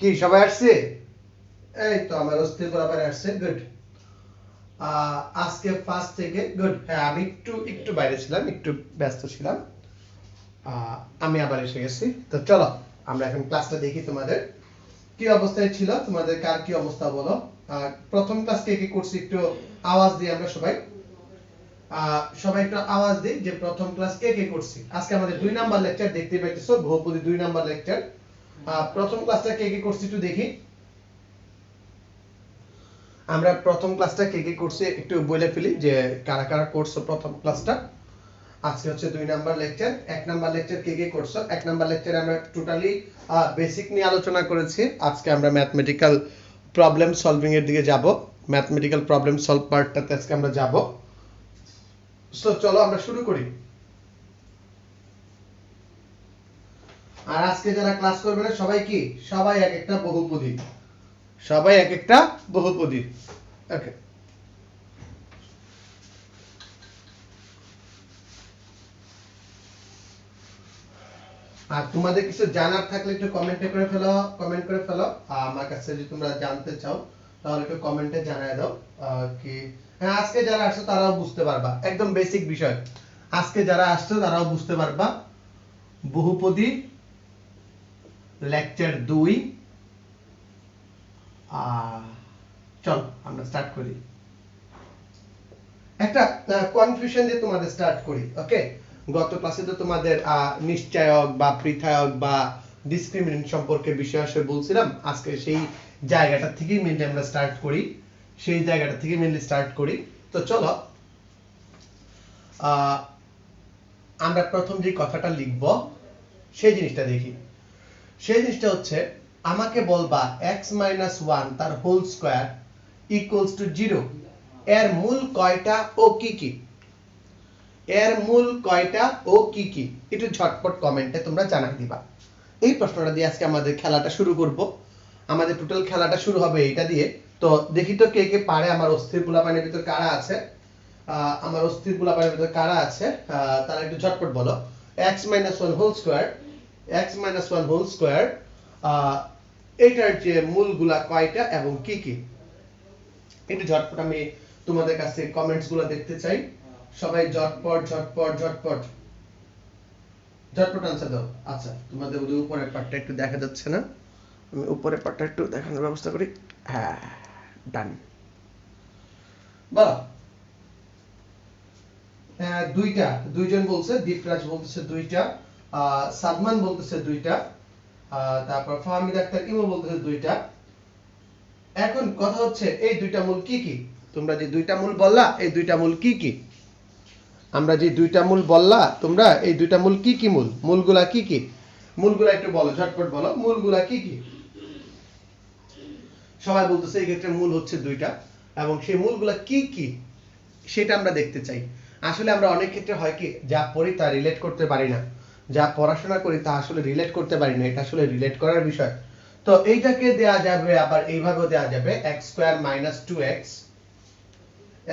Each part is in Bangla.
কি সবাই আসছে? এই তো আমার অস্থির বরাবর আসছে, গুড। আজকে ফার্স্ট থেকে গুড। হ্যাঁ, আমি একটু একটু বাইরে ছিলাম, একটু ব্যস্ত ছিলাম। আমি আবার এসে গেছি। তো চলো আমরা এখন ক্লাসটা দেখি। তোমাদের কি অবস্থায় ছিল, তোমাদের কার কি অবস্থা বলো। প্রথম ক্লাস কে কি করছি একটু আওয়াজ দিই আমরা সবাই। সবাই একটু আওয়াজ দিই যে প্রথম ক্লাস কে কে করছি। আজকে আমাদের 2 নাম্বার লেকচার দেখতে পাইতেছো, বহুপদী 2 নাম্বার লেকচার। প্রথম ক্লাসটা কে কে করছি একটু দেখি। আমরা প্রথম ক্লাসটা কে কে করছি একটু বলে ফেলি যে কারা কারা করছো প্রথম ক্লাসটা। আজকে হচ্ছে 2 নাম্বার লেকচার। 1 নাম্বার লেকচার কে কে করছো? 1 নাম্বার লেকচারে আমরা টোটালি বেসিক নিয়ে আলোচনা করেছি। আজকে আমরা ম্যাথমেটিক্যাল প্রবলেম সলভিং এর দিকে যাব। ম্যাথমেটিক্যাল প্রবলেম সলভ পার্টটাতে আজকে আমরা যাব। সো চলো আমরা শুরু করি। আর আজকে যারা ক্লাস করবে না সবাই কি? সবাই এক একটা বহুপদী। সবাই এক একটা বহুপদী। ওকে। আর তোমাদের কিছু জানার থাকলে একটু কমেন্টে করে ফেলো, কমেন্ট করে ফেলো। আমার কাছে যদি তোমরা জানতে চাও তাহলে একটু কমেন্টে জানায় দাও। কি হ্যাঁ, আজকে যারা আসছো তারাও বুঝতে পারবা, একদম বেসিক বিষয়। আজকে যারা আসছো তারাও বুঝতে পারবা। বহুপদী লেকচার 2। চল আমরা স্টার্ট করি। একটা কনফিউশন দিয়ে তোমাদের স্টার্ট করি, ওকে। গত ক্লাসে তো তোমাদের নিশ্চয়ক বা পৃথায়ক বা ডিসক্রিমিনেন্ট সম্পর্কে বিষয় আসলে বলছিলাম। আজকে সেই জায়গাটা থেকেই মেনলি আমরা স্টার্ট করি, সেই জায়গাটা থেকে মেনলি স্টার্ট করি। তো চলো আমরা প্রথম যে কথাটা লিখব সেই জিনিসটা দেখি। সেই জিনিসটা হচ্ছে আমাকে বলবা x - 1 তার হোল স্কয়ার ইকুয়ালস টু 0 এর মূল কয়টা ও কি কি? এর মূল কয়টা ও কি কি? একটু ঝটপট কমেন্টে তোমরা জানাই দিবা। এই প্রশ্নটা দিয়ে আজকে আমাদের খেলাটা শুরু করব। আমাদের টোটাল খেলাটা শুরু হবে এইটা দিয়ে। তো দেখি তো কে কে পারে। আমার অস্থির পোলাপানের ভিতর কারা আছে? আমার অস্থির পোলাপানের ভিতর কারা আছে? তারা একটু ঝটপট বলো। x - 1 whole square, x - 1 whole square, এটার যে মূলগুলা কয়টা এবং কি কি? একটু ঝটপট আমি তোমাদের কাছে কমেন্টস গুলো দেখতে চাই। সবাই ঝটপট ঝটপট ঝটপট ঝটপট আনসার দাও। আচ্ছা, তোমাদের ওই উপরের পার্টটা একটু দেখা যাচ্ছে না, আমি উপরের পার্টটা একটু দেখানোর ব্যবস্থা করি। হ্যাঁ, ডান। বলো। দুইটা, দুইজন বলছে। দীপরাজ বলতেছে দুইটা, সাদমান বলতেছে দুইটা, তারপর ফাহমিদ আক্তার ইমো বলতেছে দুইটা। এখন কথা হচ্ছে এই দুইটা মূল কি কি? তোমরা যে দুইটা মূল বললা এই দুইটা মূল কি কি? আমরা যে দুইটা মূল বললা তোমরা এই দুইটা মূল কি কি? মূলগুলা কি কি? মূলগুলা একটু বলো, ঝটপট বলো মূলগুলা কি কি? সবাই বলতেছে এই ক্ষেত্রে মূল হচ্ছে দুইটা, এবং সেই মূলগুলা কি কি সেটা আমরা দেখতে চাই। আসলে আমরা অনেক ক্ষেত্রে হয় কি, যা পড়ি তা রিলেট করতে পারি না, যা পড়াশোনা করি তা আসলে রিলেট করতে পারি না। এটা আসলে রিলেট করার বিষয়। তো এইটাকে দেয়া যাবে, আবার এইভাবেও দেয়া যাবে x square minus 2x,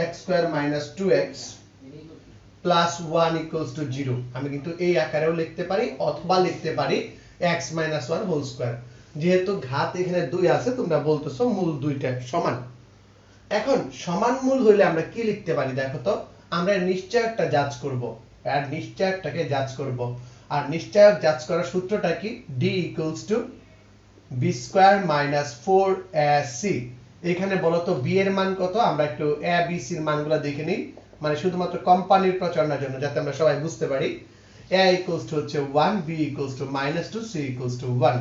x square minus 2x plus 1 equals to 0। আমি কিন্তু এই আকারেও লিখতে পারি অথবা লিখতে পারি x মাইনাস 1 হোল স্কয়ার। যেহেতু ঘাত এখানে 2 আছে, তোমরা বলতেছো মূল দুইটা সমান। এখন সমান মূল হইলে আমরা কি লিখতে পারি দেখো তো। আমরা নিশ্চয়কটা যাচ করব, আর নিশ্চয়কটাকে যাচ করব। আর নিশ্চয়ক যাচ করার সূত্রটা কি? d equals to b square minus 4ac। এখানে বলো তো b এর মান কত? আমরা একটু a b c এর মানগুলো দেখে নিই, মানে শুধুমাত্র কোম্পানির প্রচারণার জন্য, যাতে আমরা সবাই বুঝতে পারি। a ইকুয়ালস টু হচ্ছে 1, b equals two -2, c equals to 1।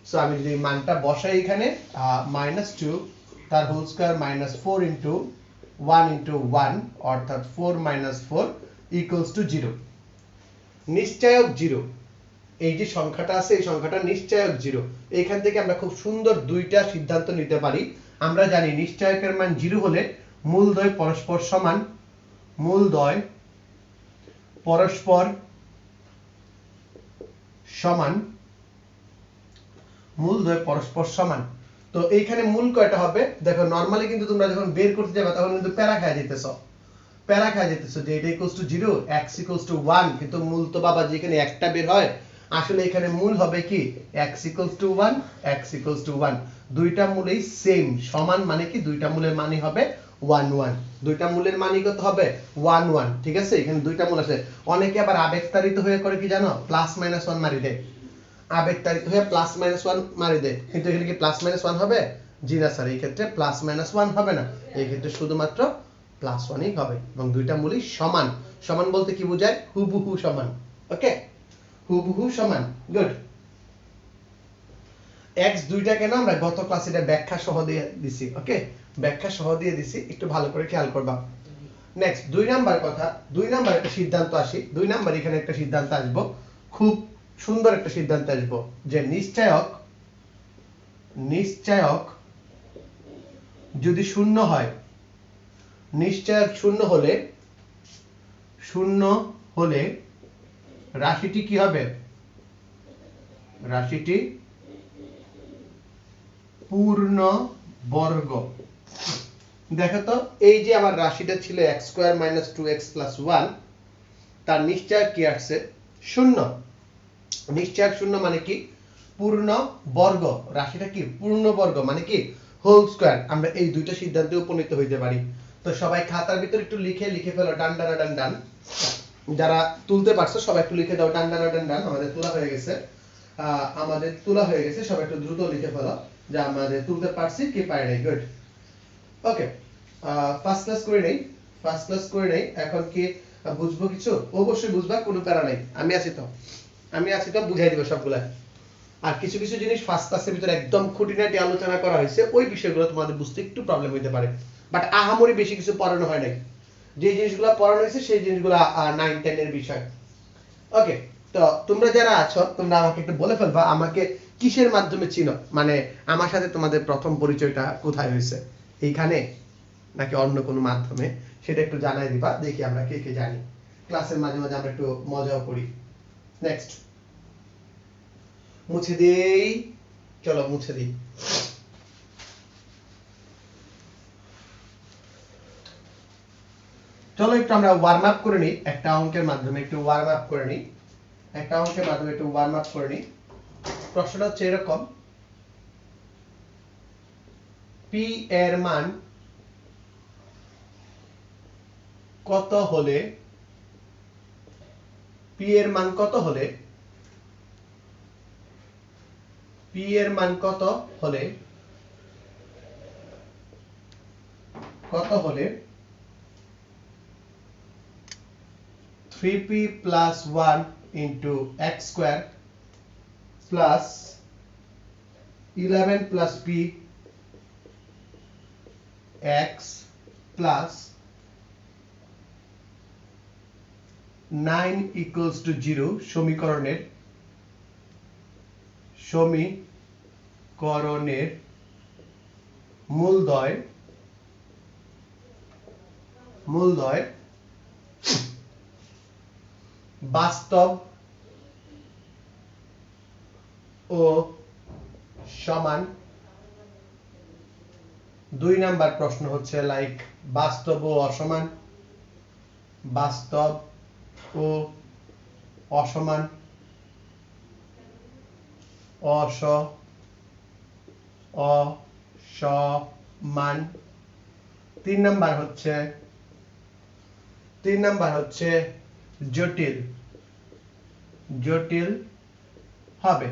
So আমি যদি মানটা বসাই এখানে, -2 তার হোল স্কয়ার -4 ইনটু 1 ইনটু 1 অর্থাৎ 4 - 4 ইকুয়ালস টু 0। নিশ্চয়ক 0, এই যে সংখ্যাটা আছে এই সংখ্যাটা নিশ্চয়ক 0। এইখান থেকে আমরা খুব সুন্দর দুইটা সিদ্ধান্ত নিতে পারি। আমরা জানি নিশ্চয়কের মান 0 হলে মূলদ্বয় পরস্পর সমান, মূলদ্বয় পরস্পর সমান, মূলদ্বয় পরস্পর সমান। তো এইখানে মূল কয়টা হবে দেখো। নরমালি কিন্তু তোমরা যখন বের করতে যাবে তখন কিন্তু প্যারা খায় যেতেছো, প্যারা খায় যেতেছো যে এটা equals to 0, x equals to 1, কিন্তু মূল তো বাবা যেখানে একটা বের হয় আসলে এখানে মূল হবে কি x = 1 x = 1 দুইটা মূলেই সেম সমান মানে কি দুইটা মূলের মানই হবে 1 1 দুইটা মূলের মানই কত হবে 1 1 ঠিক আছে এখানে দুইটা মূল আছে অনেকে আবার আবেগতাড়িত হয়ে করে কি জানো প্লাস মাইনাস 1 মারি দেয় আবেগতাড়িত হয়ে প্লাস মাইনাস 1 মারি দেয় কিন্তু এখানে কি প্লাস মাইনাস 1 হবে জি না স্যার এই ক্ষেত্রে প্লাস মাইনাস 1 হবে না এই ক্ষেত্রে শুধুমাত্র প্লাস 1ই হবে এবং দুইটা মূলই সমান সমান বলতে কি বোঝায় হুবহু সমান ওকে হুবহু সমান গুড x দুইটা কেন আমরা গত ক্লাসে এটা ব্যাখ্যা সহ দিয়ে দিছি ওকে ব্যাখ্যা সহ দিয়ে দিছি একটু ভালো করে খেয়াল করবা নেক্সট 2 নাম্বার কথা 2 নাম্বার একটা সিদ্ধান্ত আসি 2 নাম্বার এখানে একটা সিদ্ধান্ত আসবো খুব সুন্দর একটা সিদ্ধান্ত আসবো যে নিশ্চয়ক যদি শূন্য হয় নিশ্চয়ক শূন্য হলে রাশিটি কি হবে রাশিটি পূর্ণ বর্গ দেখো তো এই যে আমার রাশিটা ছিল x² - 2x + 1 তার নিশ্চয়ক কি আসছে শূন্য নিশ্চয়ক শূন্য মানে কি পূর্ণ বর্গ রাশিটা কি পূর্ণ বর্গ মানে কি হোল স্কয়ার আমরা এই দুইটা সিদ্ধান্তে উপনীত হইতে পারি তো সবাই খাতার ভিতর একটু লিখে ফেলো ডান যারা তুলতে পারছো সবাই একটু লিখে দাও ডান আমাদের তোলা হয়ে গেছে সবাই একটু দ্রুত লিখে ফেলো যে আমাদের তুলতে পারছি কি পারি নাই গুড ওকে ফার্স্ট ক্লাস করে নেই এখন কি বুঝবো কিছু অবশ্যই বুঝবা কোনো প্যারা নাই আমি আছি তো বুঝাই দিব সবগুলা আর কিছু কিছু জিনিস ফার্স্ট ক্লাসের ভিতরে একদম খুঁটিনাটি আলোচনা করা হয়েছে ওই বিষয়গুলো তোমাদের বুঝতে একটু প্রবলেম হতে পারে বাট আহামরি বেশি কিছু পড়ানো হয় নাই যে জিনিসগুলো পড়ানো হয়েছে সেই জিনিসগুলো 9 10 এর বিষয় ওকে তো তোমরা যারা আছো তোমরা আমাকে একটু বলে ফেলবা আমাকে কিসের মাধ্যমে চিনো মানে আমার সাথে তোমাদের প্রথম পরিচয়টা কোথায় হয়েছে এইখানে নাকি অন্য কোনো মাধ্যমে সেটা একটু জানাই দিবা দেখি আমরা কে কে জানি ক্লাসের মাঝে মাঝে আমরা একটু মজাও করি নেক্সট মুছে দেই চলো মুছে দিই চলো একটু আমরা ওয়ার্ম আপ করে নিই একটা অঙ্কের মাধ্যমে একটু ওয়ার্ম আপ করে নিই প্রশ্নটা হচ্ছে এরকম p এর মান কত হলে p এর মান কত হলে 3p + 1 * x² plus 11 + p x plus 9 = 0 সমীকরণের মূলদ্বয় বাস্তব ও সমান 2 নাম্বার প্রশ্ন হচ্ছে লাইক বাস্তব ও অসমান অসমান 3 নাম্বার হচ্ছে জটিল হবে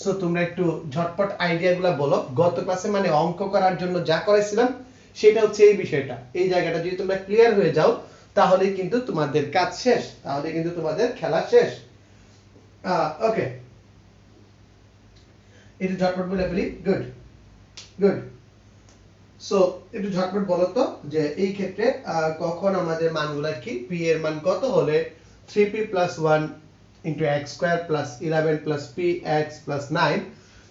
সো তোমরা একটু ঝটপট আইডিয়াগুলো বলো গত ক্লাসে মানে অঙ্ক করার জন্য যা করেছিলাম সেটা হচ্ছে এই বিষয়টা এই জায়গাটা যদি তোমরা ক্লিয়ার হয়ে যাও তাহলে কিন্তু তোমাদের কাজ শেষ তাহলে কিন্তু তোমাদের খেলা শেষ ওকে একটু ঝটপট বলে ফেলি গুড সো একটু ঝটপট বলো তো যে এই ক্ষেত্রে কখন আমাদের মানগুলা কি p এর মান কত হলে 3p + 1 * x² plus 11 plus px plus 9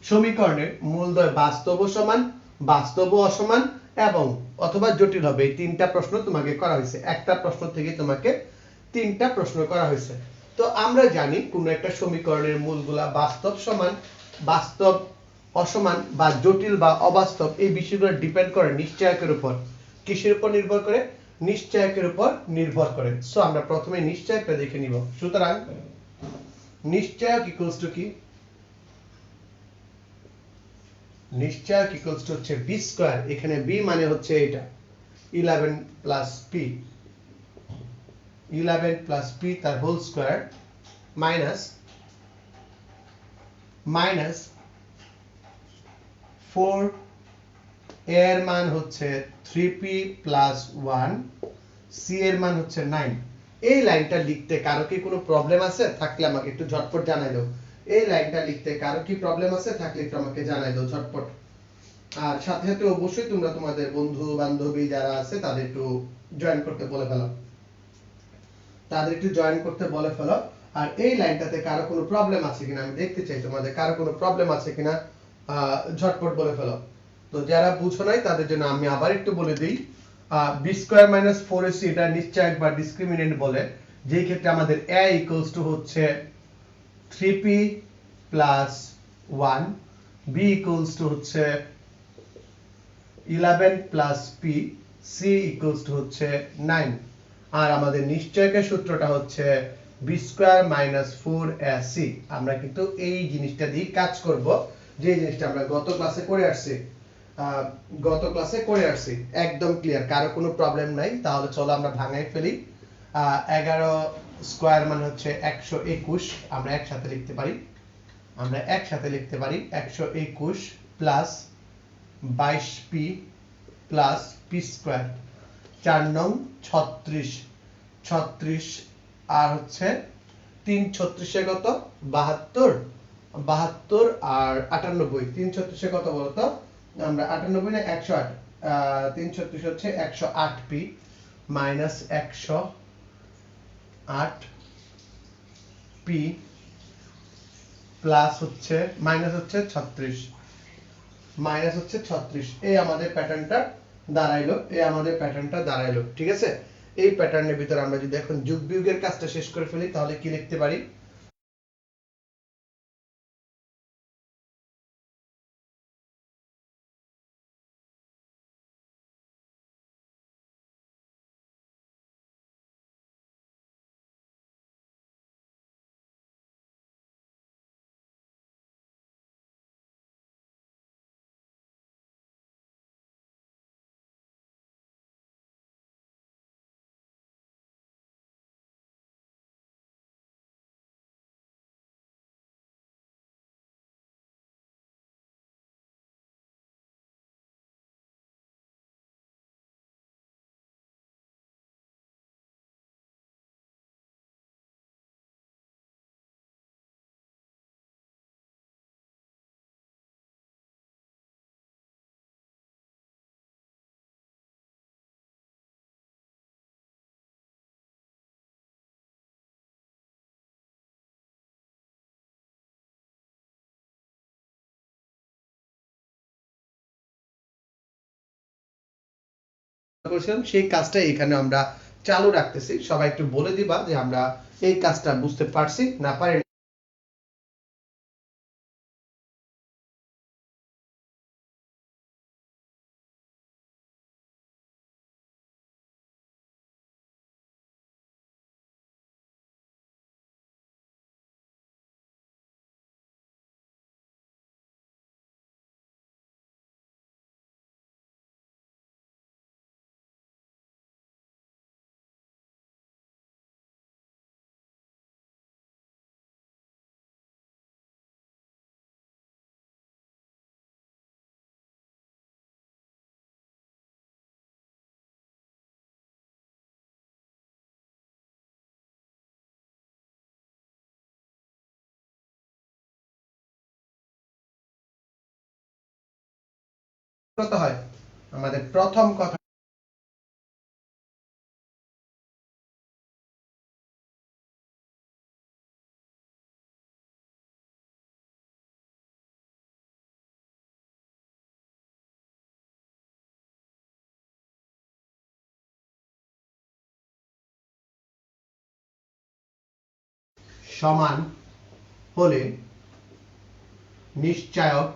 সমীকরণের মূলদ্বয় বাস্তব ও সমান বাস্তব ও অসমান এবং অথবা জটিল হবে এই তিনটা প্রশ্ন তোমাকে করা হয়েছে একটা প্রশ্ন থেকে তোমাকে তিনটা প্রশ্ন করা হয়েছে তো আমরা জানি কোন একটা সমীকরণের মূলগুলা বাস্তব সমান বাস্তব অসমান বা জটিল বা অবাস্তব এই বিষয়গুলো ডিপেন্ড করে নিশ্চয়কের উপর কিসের উপর নির্ভর করে নিশ্চয়কের উপর নির্ভর করে সো আমরা প্রথমে নিশ্চয়কটা দেখে নিব সুতরাং নিশ্চয়ক ইকুয়ালস টু কি? নিশ্চয়ক ইকুয়ালস টু হচ্ছে বি স্কয়ার, এখানে বি মানে হচ্ছে এটা 11 প্লাস পি, 11 প্লাস পি তার হোল স্কয়ার মাইনাস 4 এর মান হচ্ছে 3p প্লাস 1, সি এর মান হচ্ছে 9। এই লাইনটা লিখতে কারো কি কোনো প্রবলেম আছে? থাকলে আমাকে একটু ঝটপট জানাই দাও। এই লাইনটা লিখতে কারো কি প্রবলেম আছে? থাকলে একটু আমাকে জানাই দাও ঝটপট। আর সাথে সাথে অবশ্যই তোমরা তোমাদের বন্ধু বান্ধবী যারা আছে তাদের একটু জয়েন করতে বলে ফেলো, তাদের একটু জয়েন করতে বলে ফেলো। আর এই লাইনটাতে কারো কোনো প্রবলেম আছে কিনা আমি দেখতে চাই, তোমাদের কারো কোনো প্রবলেম আছে কিনা ঝটপট বলে ফেলো। তো যারা বুঝো নাই তাদের জন্য আমি আবার একটু বলে দিই, বি স্কয়ার মাইনাস 4ac এটা নিশ্চয়ক বা ডিসক্রিমিনেন্ট বলে, যেই ক্ষেত্রে আমাদের a ইকুয়ালস টু হচ্ছে 3p plus 1, b equals two হচ্ছে 11 plus p, c equals to হচ্ছে 9। আর আমাদের নিশ্চয়কের সূত্রটা হচ্ছে b স্কয়ার মাইনাস 4ac। আমরা কিন্তু এই জিনিসটা দিয়ে কাজ করব, যে জিনিসটা আমরা গত ক্লাসে করে আসছি। একদম ক্লিয়ার, কারো কোনো প্রবলেম নাই? তাহলে চলো আমরা ভাঙাই ফেলি। 11 স্কয়ার মানে হচ্ছে 121, আমরা একসাথে লিখতে পারি 121 plus 22p plus p square, 4 নং 36 আর হচ্ছে 3 36 কত 72 আর 98, 3 36 কত বলতো? আমরা 98 না 108, 3 36 হচ্ছে 108p মাইনাস 108p প্লাস হচ্ছে মাইনাস হচ্ছে 36, এই আমাদের প্যাটার্নটা দাঁড়াইলো। ঠিক আছে, এই প্যাটার্নের ভিতর আমরা যদি এখন যোগ বিয়োগের কাজটা শেষ করে ফেলি তাহলে কি লিখতে পারি? করেছিলাম সেই কাজটা এখানে আমরা চালু রাখতেছি। সবাই একটু বলে দিবা যে আমরা এই কাজটা বুঝতে পারছি না পারি। কত হয় আমাদের প্রথম কথা সমান হলে নিশ্চয়ক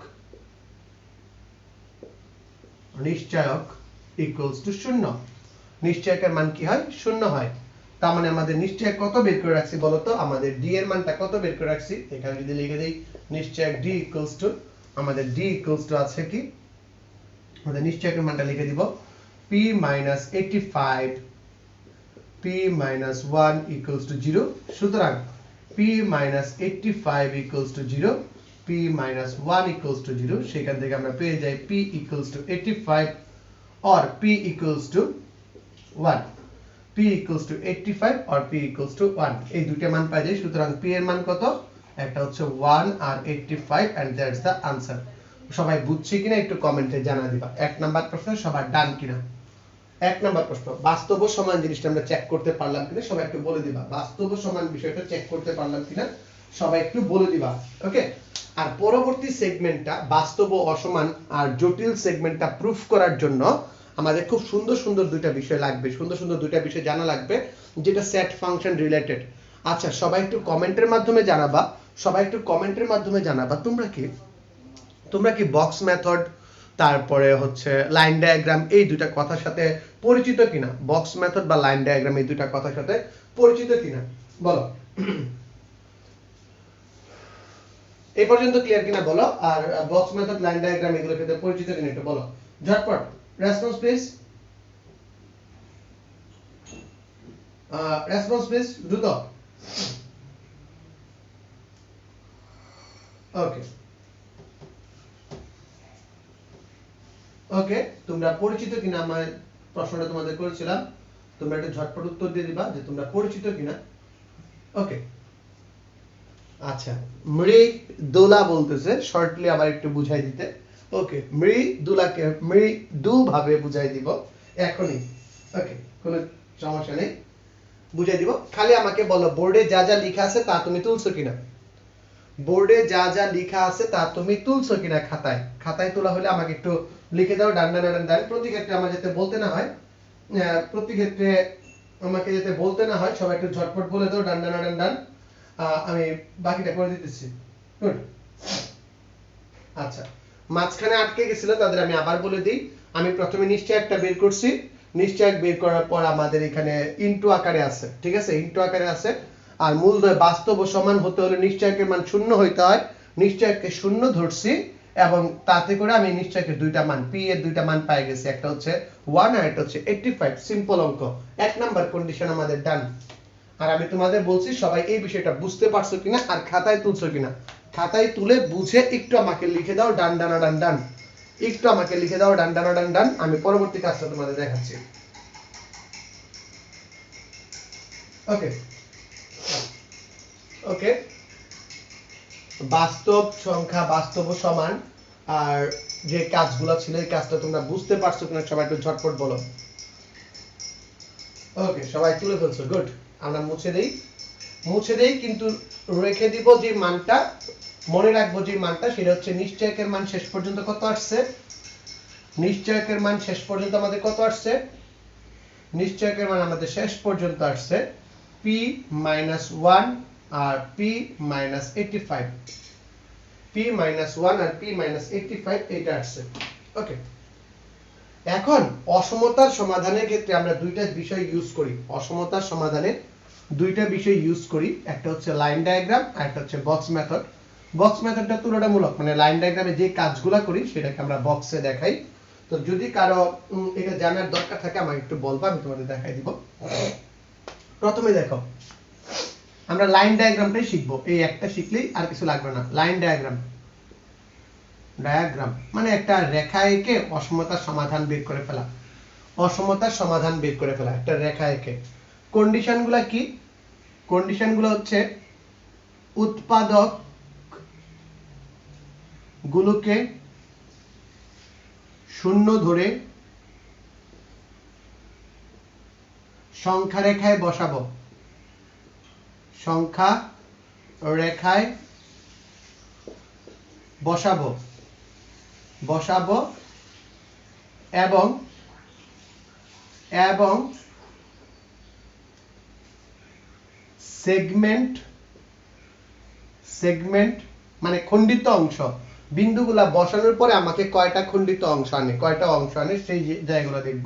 ইকুয়ালস টু 0। নিশ্চয়কের মান কি হয়? 0 হয়। তার মানে আমাদের নিশ্চয়ক কত বের করে রাখছি বলো তো? আমাদের d এর মানটা কত বের করে রাখছি? এখানে যদি লিখে দেই নিশ্চয়ক d ইকুয়ালস টু, আমাদের d ইকুয়ালস টু আছে কি, আমাদের নিশ্চয়কের মানটা লিখে দিব p minus 85 p minus 1 equals to 0. সুতরাং p minus 85 equals to 0, p minus 1 equals to 0. সেখান থেকে আমরা পেয়ে যাই p equals to 85 or p equals to 1. p equals to 85 or p equals to 1. এই দুটো মান পাই যাই। সুতরাং p এর মান কত? একটা হচ্ছে 1 আর 85 and that's the answer. সবাই বুঝছে কিনা একটু কমেন্টে জানা দিবা। এক নাম্বার প্রশ্ন সবার ডান কিনা? এক নাম্বার প্রশ্ন, বাস্তব ও সমান জিনিসটা আমরা চেক করতে পারলাম কিনা সবাই একটু বলে দিবা। বাস্তব ও সমান বিষয়টা চেক করতে পারলাম কিনা সবাই একটু বলে দিবা। ওকে, আর পরবর্তী সেগমেন্টটা বাস্তব ও অসমান আর জটিল সেগমেন্টটা প্রুফ করার জন্য আমাদের খুব সুন্দর সুন্দর দুইটা বিষয় লাগবে, সুন্দর সুন্দর দুইটা বিষয় জানা লাগবে যেটা সেট ফাংশন রিলেটেড। আচ্ছা, সবাই একটু কমেন্টের মাধ্যমে জানাবা, সবাই একটু কমেন্টের মাধ্যমে জানাবা তোমরা কি বক্স মেথড তারপরে হচ্ছে লাইন ডায়াগ্রাম এই দুইটা কথার সাথে পরিচিত কিনা? বক্স মেথড বা লাইন ডায়াগ্রাম এই দুইটা কথার সাথে পরিচিত কিনা বলো। এই পর্যন্ত ক্লিয়ার কিনা বলো। আর বক্স মেথড লাইন ডায়াগ্রাম এগুলোর সাথে পরিচিত কিনা একটু বলো। ঝটপট রেসপন্স প্লিজ, রেসপন্স প্লিজ, দ্রুত। ওকে ওকে, তোমরা পরিচিত কিনা আমার প্রশ্নটা তোমাদের করেছিলাম, তোমরা একটা ঝটপট উত্তর দিয়ে দিবা যে তোমরা পরিচিত কিনা। ওকে, আচ্ছা, মৃদুলা বলতেছে শর্টলি আবার একটু বুঝাই দিতে। ওকে, মৃদুলাকে মৃদু ভাবে বুঝাই দিব এখনই। ওকে, কোনো সমস্যা নেই, বুঝাই দিব। খালি আমাকে বলো বোর্ডে যা যা লেখা আছে তা তুমি তুলছো কিনা? বোর্ডে যা যা লেখা আছে তা তুমি তুলছো কিনা? খাতায় তোলা হলে আমাকে একটু লিখে দাও ডান ডান ডান ডান। প্রতি ক্ষেত্রে আমার যাতে বলতে না হয়, প্রতি ক্ষেত্রে আমাকে যাতে বলতে না হয়, সবাই একটু ঝটপট বলে দাও ডান ডান ডান ডান। আমি বাকিটা করে দিতেছি। গুড। আচ্ছা, মাঝখানে আটকে গেছিল তাদের আমি আবার বলে দিই। আমি প্রথমে নিশ্চয়কটা বের করছি, নিশ্চয়ক বের করার পর আমাদের এখানে ইনটু আকারে আছে, ঠিক আছে, ইনটু আকারে আছে। আর মূলধয় বাস্তব ও সমান হতে হলে নিশ্চয়কের মান শূন্য হইতে হয়, নিশ্চয়ককে শূন্য ধরছি এবং তাতে করে আমি নিশ্চয়কের দুইটা মান p এর দুইটা মান পাই গেছি, একটা হচ্ছে 1 আর একটা হচ্ছে 85। সিম্পল অঙ্ক, এক নাম্বার কন্ডিশন আমাদের ডান। আর আমি তোমাদের বলছি সবাই এই বিষয়টা বুঝতে পারছো কিনা আর খাতায় তুলছো কিনা। খাতায় তুলে বুঝে একটু আমাকে লিখে দাও ডান ডান ডান ডান, একটু আমাকে লিখে দাও ডান ডান ডান ডান। আমি পরবর্তী কাজটা তোমাদের দেখাচ্ছি। ওকে ওকে, বাস্তব সংখ্যা, বাস্তব ও সমান আর যে কাজগুলো ছিল এই কাজটা তোমরা বুঝতে পারছো কিনা সবাই একটু ঝটপট বলো। ওকে, সবাই তুলে ফেলছো, গুড। আমরা মুছে দেই কিন্তু রেখে দিব যে মানটা, মনে রাখবো যে মানটা, সেটা হচ্ছে নিশ্চয়কের মান শেষ পর্যন্ত কত আসছে? নিশ্চয়কের মান শেষ পর্যন্ত আমাদের কত আসছে? নিশ্চয়কের মান আমাদের শেষ পর্যন্ত আসছে p minus 1 আর p minus 85, p minus 1 আর p minus 85 এটা আসছে। ওকে, এখন অসমতার সমাধানের ক্ষেত্রে আমরা দুইটা বিষয় ইউজ করি। অসমতার সমাধানে দুইটা বিষয় ইউজ করি, একটা হচ্ছে লাইন ডায়াগ্রাম আর একটা হচ্ছে বক্স মেথড। বক্স মেথডটা তুলনামূলক, মানে লাইন ডায়াগ্রামে যে কাজগুলো করি সেটাকে আমরা বক্সে দেখাই। তো যদি কারো এটা জানার দরকার থাকে আমাকে একটু বলবা, আমি তোমাদের দেখাই দিব। প্রথমে দেখো, আমরা লাইন ডায়াগ্রামটাই শিখবো, এই একটা শিখলেই আর কিছু লাগবে না। লাইন ডায়াগ্রাম মানে একটা রেখা এঁকে অসমতার সমাধান বের করে ফেলা, অসমতার সমাধান বের করে ফেলা একটা রেখা এঁকে। কন্ডিশনগুলো কি? কন্ডিশনগুলো হচ্ছে উৎপাদক গুলোকে শূন্য ধরে সংখ্যা রেখায় বসাবো, সংখ্যা রেখায় বসাবো এবং সেগমেন্ট মানে খণ্ডিত অংশ, বিন্দুগুলা বসানোর পরে আমাকে কয়টা খণ্ডিত অংশ আনে, সেই জায়গাগুলো দেখব।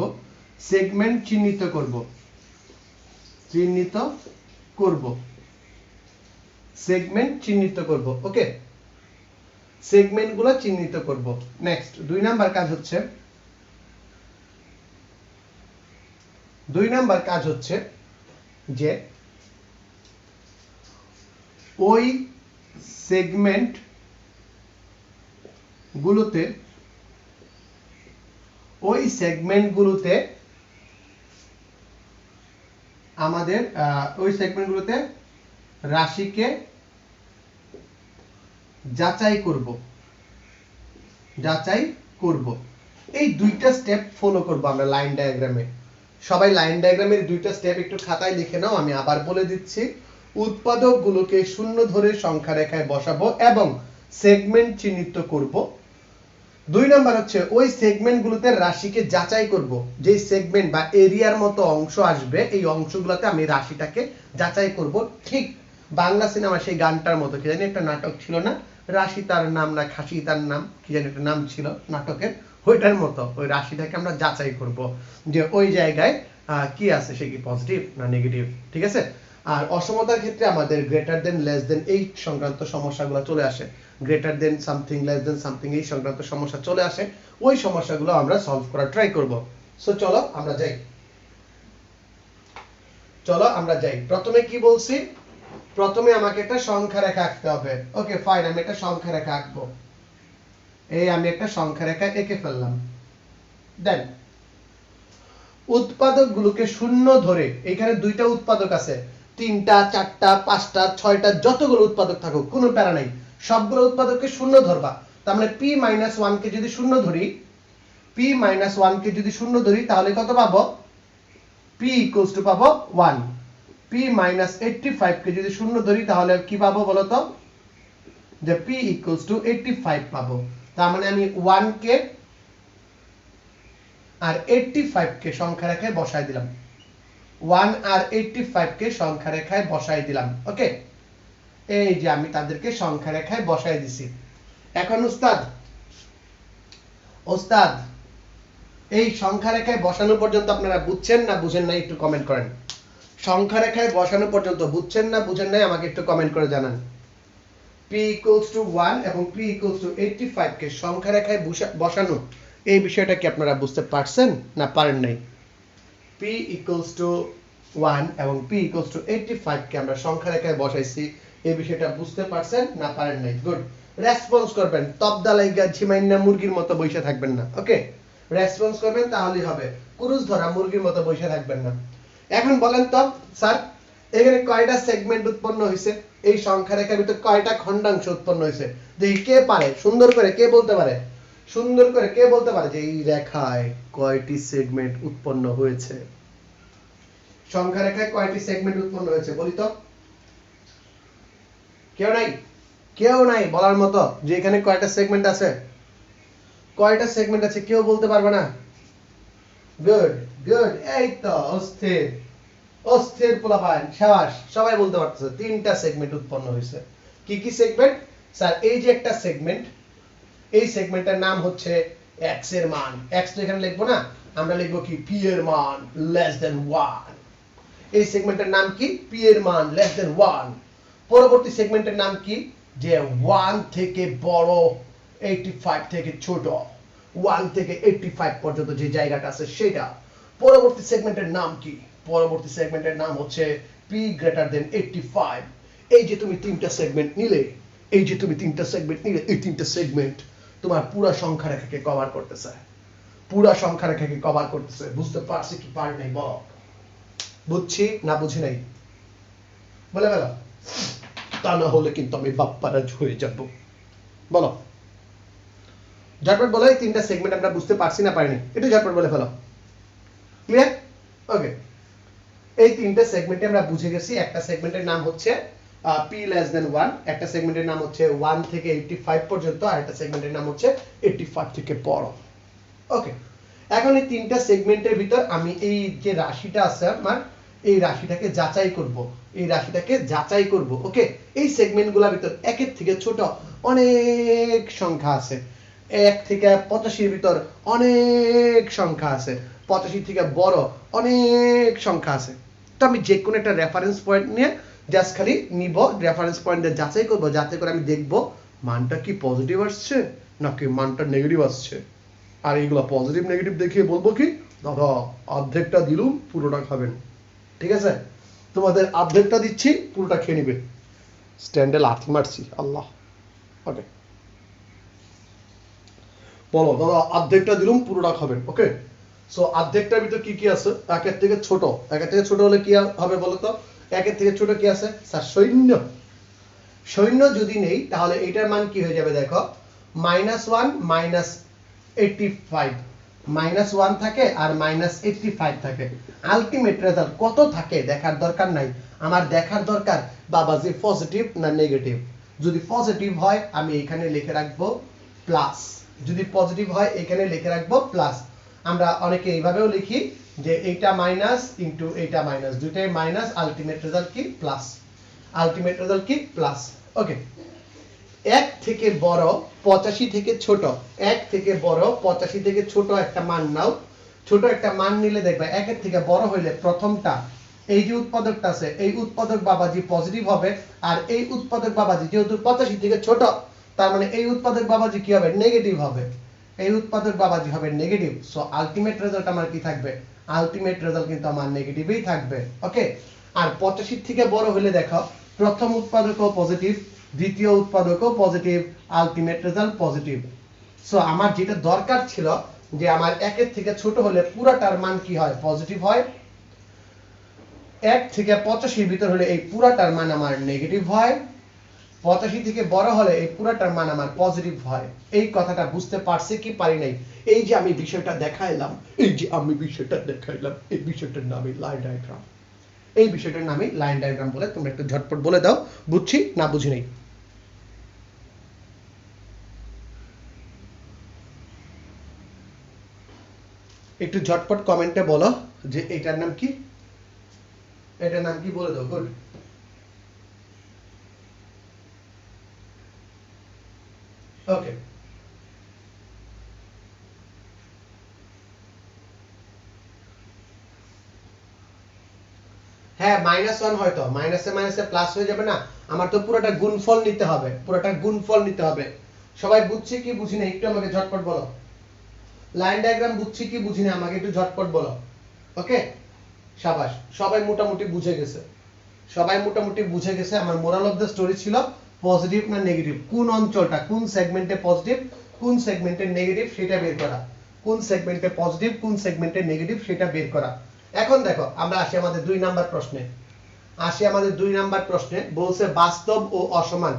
সেগমেন্ট চিহ্নিত করব, চিহ্নিত করব, সেগমেন্ট চিহ্নিত করব। ওকে, সেগমেন্টগুলো চিহ্নিত করব। নেক্সট 2 নাম্বার কাজ হচ্ছে, 2 নাম্বার কাজ হচ্ছে যে ওই সেগমেন্ট গুলোতে আমাদের ওই সেগমেন্টগুলোতে রাশিকে যাচাই করব। এই দুইটা স্টেপ ফলো করব আমরা লাইন ডায়াগ্রামে। সবাই লাইন ডায়াগ্রামের দুইটা স্টেপ একটু খাতায় লিখে নাও, আমি আবার বলে দিচ্ছি। উৎপাদকগুলোকে শূন্য ধরে সংখ্যা রেখায় বসাবো এবং সেগমেন্ট চিহ্নিত করব। 2 নাম্বার হচ্ছে ওই সেগমেন্টগুলোতে রাশিকে যাচাই করব। যে সেগমেন্ট বা এরিয়ার মতো অংশ আসবে, এই অংশগুলোতে আমি রাশিটাকে যাচাই করব। ঠিক বাংলা সিনেমা সেই গানটার মতো, কি জানি একটা নাটক ছিল না, রাশি তার নাম না খাসি তার নাম, কি জানি একটা নাম ছিল নাটকের, ওইটার মতো ওই রাশিটাকে আমরা যাচাই করব যে ওই জায়গায় কি আছে, সে কি পজিটিভ না নেগেটিভ। ঠিক আছে। আর অসমতার ক্ষেত্রে আমাদের গ্রেটার দেন লেস দেন এই সংক্রান্ত সমস্যাগুলো চলে আসে, greater than something less than something এই সংক্রান্ত সমস্যা চলে আসে, ওই সমস্যাগুলো আমরা সলভ করার ট্রাই করব। সো চলো আমরা যাই। প্রথমে কি বলছি, প্রথমে আমাকে একটা সংখ্যা রেখা আঁকতে হবে। ওকে ফাইন, আমি একটা সংখ্যা রেখা আঁকবো। এই আমি একটা সংখ্যা রেখা এঁকে ফেললাম। দেন উৎপাদকগুলোকে শূন্য ধরে, এখানে দুইটা উৎপাদক আছে, 3টা 4টা 5টা 6টা যতগুলো উৎপাদক থাকুক কোনো প্যারা নাই, সবগুলো উৎপাদককে শূন্য ধরবা। তার মানে p-1 কে যদি শূন্য ধরি, তাহলে কত পাবো? p পাবো 1। p-85 কে যদি শূন্য ধরি তাহলে কি পাবো বলো তো? যে p 85 পাবো। তার মানে আমি 1 কে আর 85 কে সংখ্যা রেখায় বসায় দিলাম। 1 আর 85 কে সংখ্যা রেখায় বসায় দিলাম। ওকে, এই যে আমি তাদেরকে সংখ্যা রেখায় বসায় দিছি। এখন ওস্তাদ এই সংখ্যা রেখায় বসানো পর্যন্ত আপনারা বুঝছেন না বুঝেন নাই একটু কমেন্ট করেন। সংখ্যা রেখায় বসানো পর্যন্ত বুঝছেন না বুঝেন নাই আমাকে একটু কমেন্ট করে জানান। p 1 এবং p 85 কে সংখ্যা রেখায় বসানো, এই বিষয়টা কি আপনারা বুঝতে পারছেন না পারেন নাই? p 1 এবং p 85 কে আমরা সংখ্যা রেখায় বসাইছি, এই বিষয়টা বুঝতে পারছেন না পারেন নাই? গুড, রেসপন্স করবেন। তবদা লাইগা ঝিমাইনা মুরগির মতো বসে থাকবেন না। ওকে, রেসপন্স করবেন তাহলেই হবে, কুরুস ধরা মুরগির মতো বসে থাকবেন না। এখন বলেন তো স্যার, এখানে কয়টা সেগমেন্ট উৎপন্ন হয়েছে? এই সংখ্যা রেখার ভিতর কয়টা খণ্ডাংশ উৎপন্ন হয়েছে? দেখি কে পারে সুন্দর করে, কে বলতে পারে যে এই রেখায় কয়টি সেগমেন্ট উৎপন্ন হয়েছে? সংখ্যা রেখায় কয়টি সেগমেন্ট উৎপন্ন হয়েছে বলি তো? কেউ নাই বলার মতো যে এখানে কয়টা সেগমেন্ট আছে? কেউ বলতে পারবে না? গুড, এই তো অস্থির পোলাপান, শাবাশ, সবাই বলতে পারতেছে 3টা সেগমেন্ট উৎপন্ন হয়েছে। কি কি সেগমেন্ট? স্যার এই যে একটা সেগমেন্ট, এই সেগমেন্টের নাম হচ্ছে x এর মান। x তো এখানে লিখবো না, আমরা লিখবো কি p এর মান less than 1। এই সেগমেন্টের নাম কি? p এর মান less than 1। পরবর্তী সেগমেন্টের নাম কি? যে 1 থেকে বড় 85 থেকে ছোট, 1 থেকে 85 পর্যন্ত যে জায়গাটা আছে সেটা। পরবর্তী সেগমেন্টের নাম কি? পরবর্তী সেগমেন্টের নাম হচ্ছে p greater than 85। এই যে তুমি 3টা সেগমেন্ট নিলে, এই 3টা সেগমেন্ট তোমার পুরো সংখ্যা রেখাকে কভার করতেছে। বুঝতে পারছি কি পারি নাই বল? বুঝছি না বুঝি নাই বলে ফেলো, তা না হলে কিন্তু আমি বাপ্পারাজ হয়ে যাব। বলো, ঝটপট বলো, এই 3টা সেগমেন্ট আমরা বুঝতে পারছি না পারিনি, একটু ঝটপট বলে ফেলো। ক্লিয়ার? ওকে, এই 3টা সেগমেন্টে আমরা বুঝে গেছি। একটা সেগমেন্টের নাম হচ্ছে p less than 1, একটা সেগমেন্টের নাম হচ্ছে 1 থেকে 85 পর্যন্ত, আর একটা সেগমেন্টের নাম হচ্ছে 85 থেকে বড়। ওকে, এখন এই 3টা সেগমেন্টের ভিতর আমি এই যে রাশিটা আছে আমার, এই রাশিটাকে যাচাই করব। ওকে, এই সেগমেন্টগুলোর ভিতর একের থেকে ছোট অনেক সংখ্যা আছে, 1 থেকে 85 ভিতর অনেক সংখ্যা আছে, 85 থেকে বড় অনেক সংখ্যা আছে। তো আমি যে কোনো একটা রেফারেন্স পয়েন্ট নিয়ে জাস্ট খালি নিব, রেফারেন্স পয়েন্টে যাচাই করব, যাতে করে আমি দেখব মানটা কি পজিটিভ আসছে নাকি মানটা নেগেটিভ আসছে। আর এইগুলো পজিটিভ নেগেটিভ দেখিয়ে বলবো কি দাদা অর্ধেকটা দিলুম পুরোটা খাবেন, ঠিক আছে? তোমাদের অর্ধেকটা দিচ্ছি, পুরোটা খেয়ে নিবে। স্ট্যান্ডে লাথি মারছি আল্লাহ। ওকে বলো দাদা অর্ধেকটা দিলুম পুরোটা খাবেন। ওকে সো অর্ধেকটার ভিতর কি কি আছে? একের থেকে ছোট, একের থেকে ছোট হলে কি হবে বলো তো? একের থেকে ছোট কি আছে স্যার? সৈন্য। সৈন্য যদি নেই তাহলে এটার মান কি হয়ে যাবে দেখো, -1 -85, -1 থাকে আর -85 থাকে। আলটিমেট রেজাল্ট কত থাকে দেখার দরকার নাই, আমার দেখার দরকার বাবাজি পজিটিভ না নেগেটিভ। যদি পজিটিভ হয় আমি এখানে লিখে রাখবো প্লাস, যদি পজিটিভ হয় এখানে লিখে রাখবো প্লাস। আমরা অনেকে এইভাবেও লিখি যে এইটা মাইনাস ইনটু এইটা মাইনাস, দুইটাই মাইনাস, আলটিমেট রেজাল্ট কি প্লাস, আলটিমেট রেজাল্ট কি প্লাস। ওকে 1 থেকে বড় 85 থেকে ছোট, 1 থেকে বড় 85 থেকে ছোট একটা মান নাও। ছোট একটা মান নিলে দেখবে 1 এর থেকে বড় হইলে প্রথমটা এই যে উৎপাদকটা আছে এই উৎপাদক বাবাজি পজিটিভ হবে, আর এই উৎপাদক বাবাজি যেহেতু 85 থেকে ছোট তার মানে এই উৎপাদক বাবাজি কি হবে? নেগেটিভ হবে, এই উৎপাদক বাবাজি হবে নেগেটিভ। সো আলটিমেট রেজাল্ট আমার কি থাকবে? আলটিমেট রেজাল্ট কিন্তু আমার নেগেটিভই থাকবে। ওকে আর 85 থেকে বড় হলে দেখো প্রথম উৎপাদকও পজিটিভ, দ্বিতীয় উৎপাদকও positive, ultimate result positive. So আমার যেটা দরকার ছিল যে আমার 1 এর থেকে ছোট হলে পুরাটার মান কি হয়? পজিটিভ হয়। 1 থেকে 85 এর ভিতর হলে এই পুরাটার মান আমার নেগেটিভ হয়। 85 থেকে বড় হলে এই পুরাটার মান আমার পজিটিভ হয়। এই কথাটা বুঝতে পারছি কি পারি নাই? এই যে আমি বিষয়টা দেখাইলাম, এই যে আমি বিষয়টা দেখাইলাম, এই বিষয়টার নামই লাইন ডায়াগ্রাম। এই বিষয়টার নামই লাইন ডায়াগ্রাম বলে। তোমরা একটু ঝটপট বলে দাও বুঝছি না বুঝি নাই। একটু ঝটপট কমেন্টে বলো যে এটার নাম কি, এটার নাম কি বলে দাও। গুড। ওকে হ্যাঁ -1 হয়তো মাইনাসে মাইনাসে প্লাস হয়ে যাবে না, আমার তো পুরোটা গুণফল নিতে হবে, পুরোটা গুণফল নিতে হবে। সবাই বুঝছি কি বুঝি না একটু আমাকে ঝটপট বলো। লাইন ডায়াগ্রাম বুঝছি কি বুঝি না আমাকে একটু ঝটপট বলো। ওকে শাবাশ, সবাই মোটামুটি বুঝে গেছে, সবাই মোটামুটি বুঝে গেছে। আমার মোরাল অফ দ্য স্টোরি ছিল পজিটিভ না নেগেটিভ, কোন অঞ্চলটা কোন সেগমেন্টে পজিটিভ কোন সেগমেন্টে নেগেটিভ সেটা বের করা, কোন সেগমেন্টে পজিটিভ কোন সেগমেন্টে নেগেটিভ সেটা বের করা। এখন দেখো আমরা আসি আমাদের 2 নাম্বার প্রশ্নে, আসি আমাদের 2 নাম্বার প্রশ্নে। বলছে বাস্তব ও অসমান,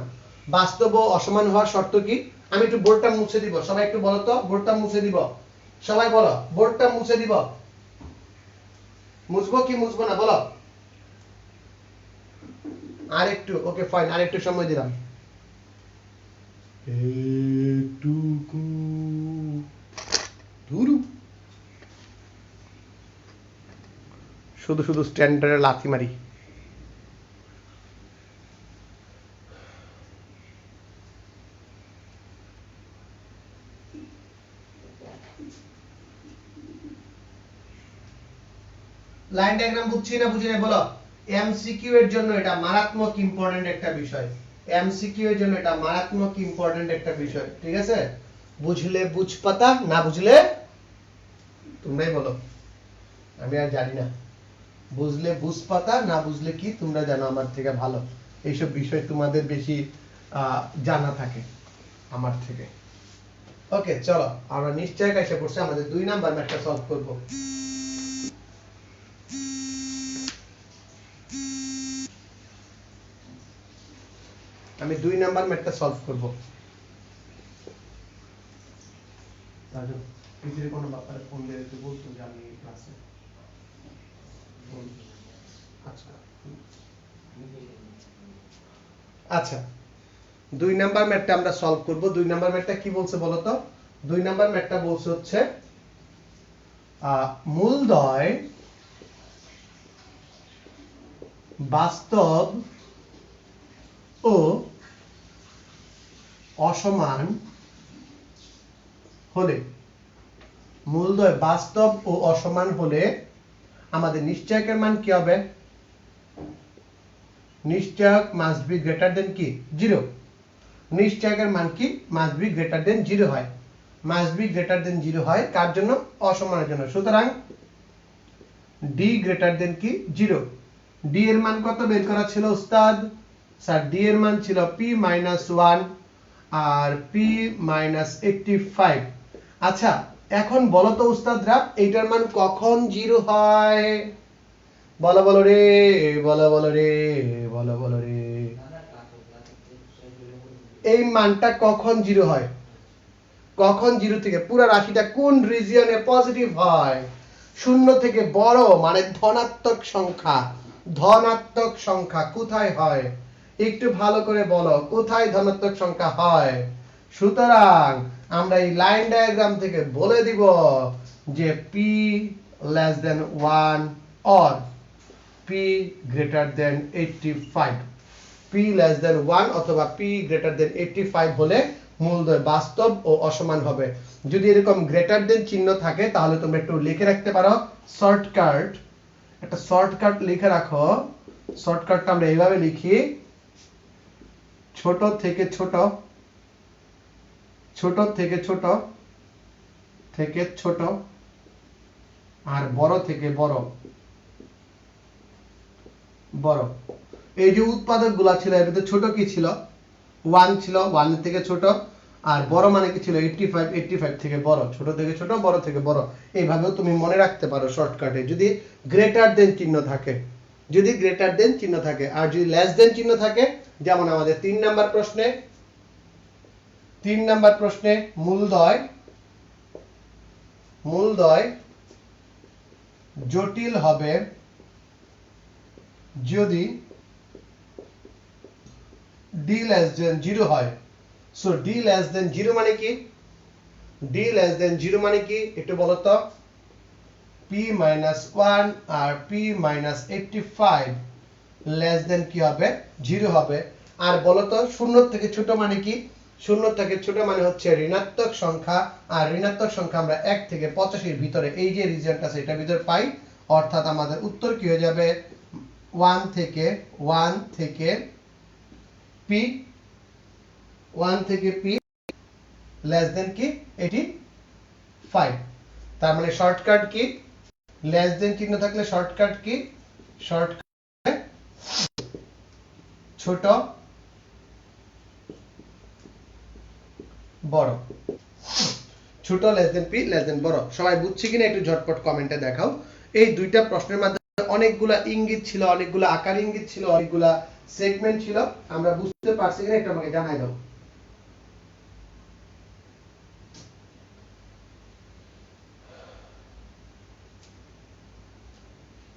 বাস্তব ও অসমান হওয়ার শর্ত কি? আমি একটু বোর্ডটা মুছে দিব, সবাই একটু বলো তো, বোর্ডটা মুছে দিব, সবাই বলো বোর্ডটা মুছে দিব। মুছবো কি মুছবো না বলো? আরেকটু ওকে ফাইন, আরেকটু সময় দিলাম। একটুকু ধুরু শুধু শুধু স্ট্যান্ডার্ডে লাথি মারি। লাইন ডায়াগ্রাম বুঝছি না বুঝি না বলো। এমসিকিউ এর জন্য এটা মারাত্মক ইম্পর্টেন্ট একটা বিষয়, এমসিকিউ এর জন্য এটা মারাত্মক ইম্পর্টেন্ট একটা বিষয়, ঠিক আছে? বুঝলে বুঝ পাতা, না বুঝলে তোমরাই বলো, আমি আর জানি না। বুঝলে বুঝ পাতা, না বুঝলে কি তোমরা জানো আমার থেকে ভালো, এইসব বিষয় তোমাদের বেশি জানা থাকে আমার থেকে। ওকে চলো আমরা নিশ্চয় এসে পড়ছি, আমাদের 2 নাম্বার ম্যাথটা সলভ করব। আমি 2 নাম্বার ম্যাথটা সলভ করব। তাহলে পিছিয়ে কোনো ব্যাপারে ফোন দিয়ে একটু বলতো যে আমি ক্লাসে। আচ্ছা আচ্ছা 2 নাম্বার ম্যাথটা আমরা সলভ করব। 2 নাম্বার ম্যাথটা কি বলছে বলো তো? 2 নাম্বার ম্যাথটা বলছে হচ্ছে মূলদ্বয় বাস্তব ও অসমান হলে, মূলদ্বয় বাস্তব ও অসমান হলে আমাদের নিশ্চয়কের মান কি হবে? নিশ্চয়ক মাস্ট বি গ্রেটার দেন কি 0 নিশ্চয়কের মান কি মাস্ট বি গ্রেটার দেন 0 হয় মাস্ট বি গ্রেটার দেন 0 হয় কার জন্য অসমানের জন্য সুতরাং ডি গ্রেটার দেন কি 0 ডি এর মান কত বের করা ছিল উস্তাদ স্যার ডি এর মান ছিল p - 1 আর p - 85 আচ্ছা এখন বলো তো উস্তাদরা এইটার মান কখন 0 হয় বলো বলো রে বলো বলো রে বলো বলো রে এই মানটা কখন 0 হয় কখন 0 থেকে পুরো রাশিটা কোন রিজিয়নে পজিটিভ হয় শূন্য থেকে বড় মানে ধনাত্মক সংখ্যা কোথায় হয় একটু ভালো করে বলো কোথায় ধনাত্মক সংখ্যা হয় সুতরাং আমরা এই লাইন ডায়াগ্রাম থেকে বলে দিব যে p less than 1 or p greater than 85 p less than 1 অথবা p greater than 85 হলে মূলদ্বয় বাস্তব ও অসমান হবে যদি এরকম গ্রেটার দেন চিহ্ন থাকে তাহলে তোমরা একটু লিখে রাখতে পারো শর্টকাট একটা শর্টকাট লিখে রাখো শর্টকাটটা আমরা এইভাবে লিখি ছোট থেকে ছোট ছোট থেকে ছোট থেকে ছোট আর বড় থেকে বড় বড় এই যে উৎপাদকগুলো ছিল এর ভিতরে ছোট কি ছিল 1 ছিল 1 এর থেকে ছোট আর বড় মানে কি ছিল 85 85 থেকে বড় ছোট থেকে ছোট বড় থেকে বড় এইভাবেও তুমি মনে রাখতে পারো শর্টকাটে যদি গ্রেটার দেন চিহ্ন থাকে যদি গ্রেটার দেন চিহ্ন থাকে আর যদি লেস দেন চিহ্ন থাকে যেমন আমাদের 3 নাম্বার প্রশ্নে মূলদ্বয় জটিল হবে যদি d less than 0 হয় সো d less than 0 মানে কি d less than 0 মানে কি একটু বলো তো p - 1 আর p - 85 less than কি হবে 0 হবে আর বলো তো শূন্য থেকে ছোট মানে কি শূন্য থেকে ছোট মানে হচ্ছে ঋণাত্মক সংখ্যা আর ঋণাত্মক সংখ্যা আমরা 1 থেকে 85 এর ভিতরে এই যে রিজিয়নটা আছে এটার ভিতর পাই অর্থাৎ আমাদের উত্তর কি হয়ে যাবে 1 থেকে p 1 থেকে p less than কি 85 তার মানে শর্টকাট কি লেস দেন চিহ্ন থাকলে শর্টকাট কি শর্টকাট ছোট বড় ছোট less than P less than বড় সবাই বুঝছে কিনা একটু ঝটপট কমেন্টে দেখাও এই দুইটা প্রশ্নের মাধ্যমে অনেকগুলা ইঙ্গিত ছিল অনেকগুলা আকার ইঙ্গিত ছিল অনেকগুলা সেগমেন্ট ছিল আমরা বুঝতে পারছি কিনা একটু আমাকে জানাই দাও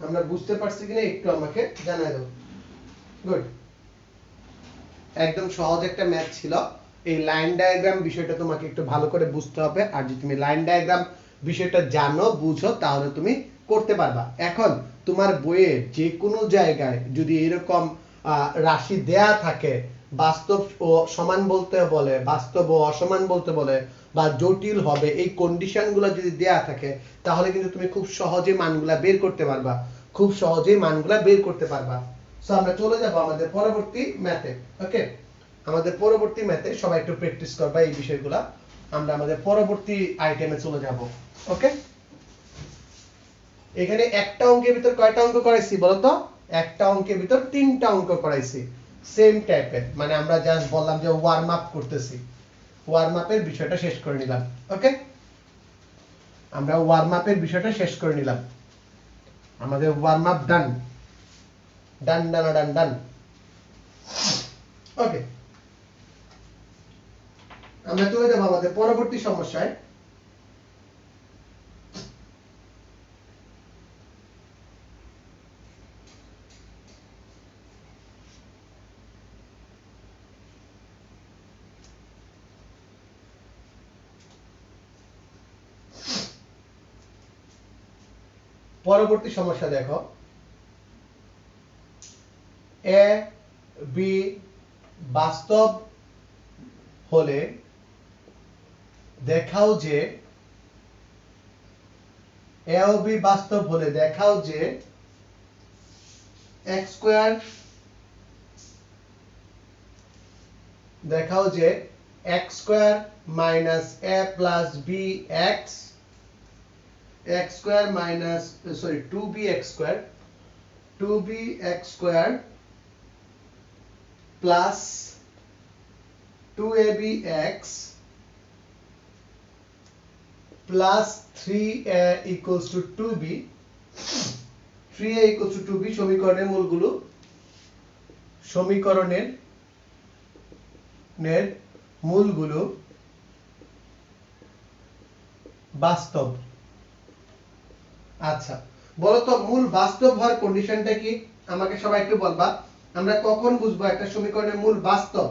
আমরা বুঝতে পারছি কিনা একটু আমাকে জানাই দাও গুড একদম সহজ একটা ম্যাথ ছিল এই লাইন ডায়াগ্রাম বিষয়টা তোমাকে একটু ভালো করে বুঝতে হবে আর যদি তুমি লাইন ডায়াগ্রাম বিষয়টা জানো বুঝো তাহলে তুমি করতে পারবা এখন তোমার বইয়ে যে কোনো জায়গায় যদি এরকম রাশি দেয়া থাকে বাস্তব ও সমান বলতে বলে বাস্তব ও অসমান বলতে বলে বা জটিল হবে এই কন্ডিশনগুলো যদি দেয়া থাকে তাহলে কিন্তু তুমি খুব সহজে মানগুলা বের করতে পারবা খুব সহজেই মানগুলা বের করতে পারবা সো আমরা চলে যাব আমাদের পরবর্তী ম্যাথে ওকে আমাদের পরবর্তী ম্যাথে সবাই একটু প্র্যাকটিস করবা এই বিষয়গুলো আমরা আমাদের পরবর্তী আইটেমে চলে যাব ওকে এখানে একটা অঙ্কের ভিতর কয়টা অঙ্ক করাইছি বলো তো একটা অঙ্কের ভিতর তিনটা অঙ্ক করাইছি সেম টাইপের মানে আমরা জাস্ট বললাম যে ওয়ার্ম আপ করতেছি ওয়ার্ম আপের বিষয়টা শেষ করে নিলাম ওকে আমরা ওয়ার্ম আপের বিষয়টা শেষ করে নিলাম আমাদের ওয়ার্ম আপ ডান ডান ডান ডান ডান ওকে আমরা চলে যাব আমাদের পরবর্তী সমস্যায় পরবর্তী সমস্যা দেখো এ বি বাস্তব হলে দেখাও যে এ ও বি বাস্তব হলে দেখাও যে x স্কয়ার দেখাও যে x square minus a plus b x square minus 2bx square 2bx square plus 2abx plus 3a equals to 2b 3a equals to 2b সমীকরণের মূলগুলো বাস্তব। আচ্ছা বলো তো মূল বাস্তব হওয়ার কন্ডিশনটা কি আমাকে সবাই একটু বলবা। আমরা কখন বুঝবো একটা সমীকরণের মূল বাস্তব?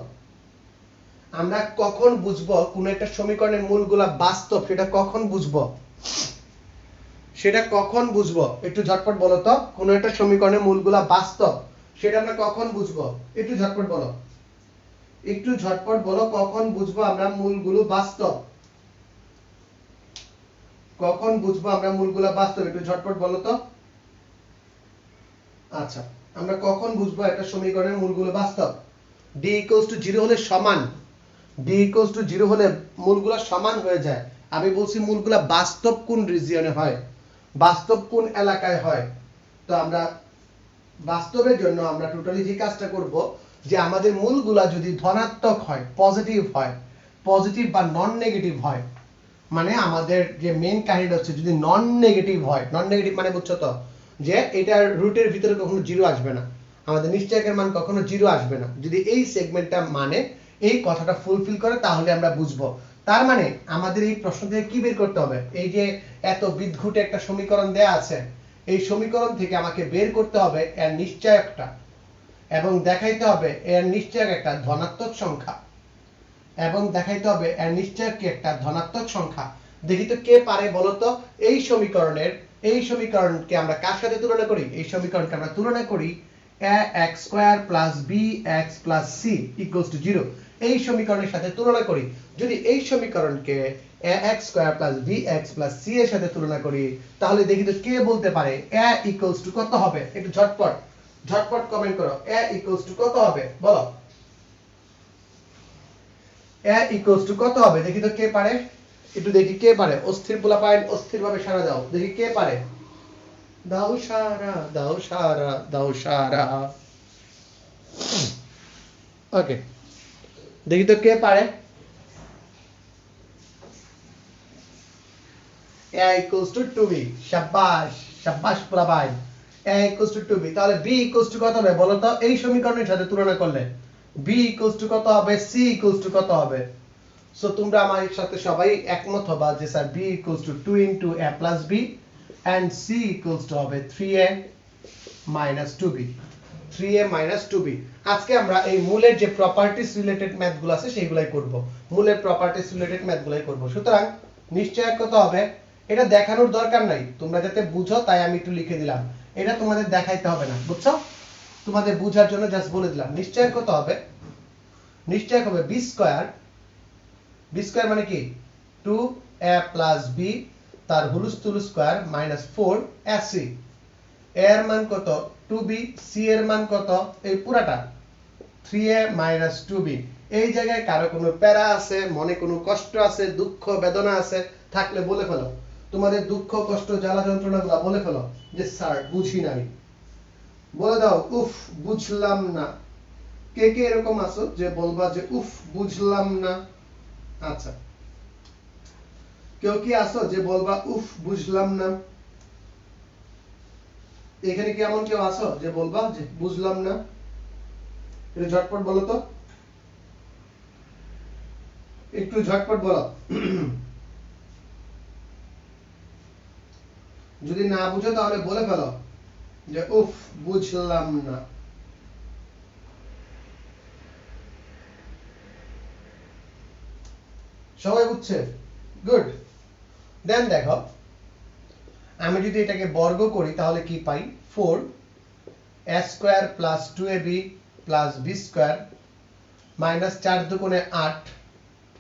আমরা কখন বুঝবো কোন একটা সমীকরণের মূলগুলা বাস্তব? সেটা কখন বুঝবো একটু ঝটপট বলো তো। কোন একটা সমীকরণের মূলগুলা বাস্তব সেটা আমরা কখন বুঝবো? একটু ঝটপট বলো কখন বুঝবো আমরা মূলগুলো বাস্তব? কখন বুঝবো আমরা মূলগুলা বাস্তব? একটু ঝটপট বলো তো। আচ্ছা আমরা কখন বুঝবো একটা সমীকরণের মূলগুলো বাস্তব? d 0 হলে সমান, d 0 হলে মূলগুলো সমান হয়ে যায়। আমি বলছি মূলগুলো বাস্তব কোন রিজিয়নে হয়, বাস্তব কোন এলাকায় হয়। তো আমরা বাস্তবের জন্য আমরা টোটালি যে কাজটা করব যে আমাদের মূলগুলা যদি ধনাত্মক হয়, পজিটিভ বা নন নেগেটিভ হয়, মানে আমাদের যে মেইন কাহিনীটা হচ্ছে যদি নন নেগেটিভ হয়, নন নেগেটিভ মানে বুঝছো তো যে এটার রুটের ভিতরে কখনো জিরো আসবে না, আমাদের নিশ্চয়কের মান কখনো জিরো আসবে না। যদি এই সেগমেন্টটা মানে এই কথাটা ফুলফিল করে তাহলে আমরা বুঝবো। তার মানে আমাদের এই প্রশ্ন থেকে কি বের করতে হবে? এই যে এত বিদঘুটে একটা সমীকরণ দেয়া আছে, এই সমীকরণ থেকে আমাকে বের করতে হবে এর নিশ্চয়কটা এবং দেখাইতে হবে এর নিশ্চয়ক একটা ধনাত্মক সংখ্যা এবং দেখাইতে হবে এর নিশ্চয়ক কি একটা ধনাত্মক সংখ্যা। দেখি তো কে পারে বলো তো। এই সমীকরণকে আমরা কার সাথে তুলনা করি? এই সমীকরণকে আমরা তুলনা করি ax square plus bx plus c equals to 0 এই সমীকরণের সাথে তুলনা করি। যদি এই সমীকরণকে ax square plus bx plus c এর সাথে তুলনা করি তাহলে দেখি তো কে বলতে পারে a ইকুয়ালস টু কত হবে? একটু ঝটপট কমেন্ট করো। a ইকুয়ালস টু কত হবে বলো। a ইকুয়ালস টু কত হবে? দেখি তো কে পারে, একটু দেখি কে পারে। অস্থির পোলা পায়, অস্থির ভাবে সারা দাও, দেখি কে পারে। দাও সারা। ওকে দেখি তো কে পারে। a equals to 2b শাবাশ পোলা ভাই। a equals to 2b তাহলে b equals to কত হবে বলো তো এই সমীকরণের সাথে তুলনা করলে? b equals to কত হবে? c equals to কত হবে? সো তোমরা আমার সাথে সবাই একমত হবা যে sir b equals to 2 into a plus b and c equals to হবে 3a minus 2b 3a minus 2b। আজকে আমরা এই মূলের যে প্রপার্টিজ রিলেটেড ম্যাথগুলো আছে সেইগুলাই করব, মূলের প্রপার্টিজ রিলেটেড ম্যাথগুলাই করব। সুতরাং নিশ্চয়ক কত হবে এটা দেখানোর দরকার নাই, তোমরা যাতে বুঝো তাই আমি একটু লিখে দিলাম, এটা তোমাদের দেখাইতে হবে না, বুঝছো? তোমাদের বোঝার জন্য জাস্ট বলে দিলাম। নিশ্চয়ক কত হবে? নিশ্চয়ক হবে b স্কয়ার মানে কি 2a প্লাস b তার হুলস্থুল স্কয়ার মাইনাস 4ac। এর মান কত? 2b। c এর মান কত? এই পুরাটা 3a minus 2b। এই জায়গায় কারো কোনো প্যারা আছে, মনে কোনো কষ্ট আছে, দুঃখ বেদনা আছে থাকলে বলে ফেলো। তোমাদের দুঃখ কষ্ট জ্বালা যন্ত্রণাগুলো বলে ফেলো যে স্যার বুঝি নাই। বলে দাও উফ বুঝলাম না। কে কে এরকম আছো যে বলবা যে উফ বুঝলাম না? আচ্ছা কেউ কি আছো যে বলবা উফ বুঝলাম না? এখানে কি এমন কেউ আছো যে বলবা যে বুঝলাম না? একটু ঝটপট বলো তো, একটু ঝটপট বলো। যদি না বুঝো তাহলে বলে ফেলো যে উফ বুঝলাম না। সবাই বুঝছে? গুড। দেন দেখো আমি যদি এটাকে বর্গ করি তাহলে কি পাই? 4a square plus 2ab plus b square minus 4 দুগুণে 8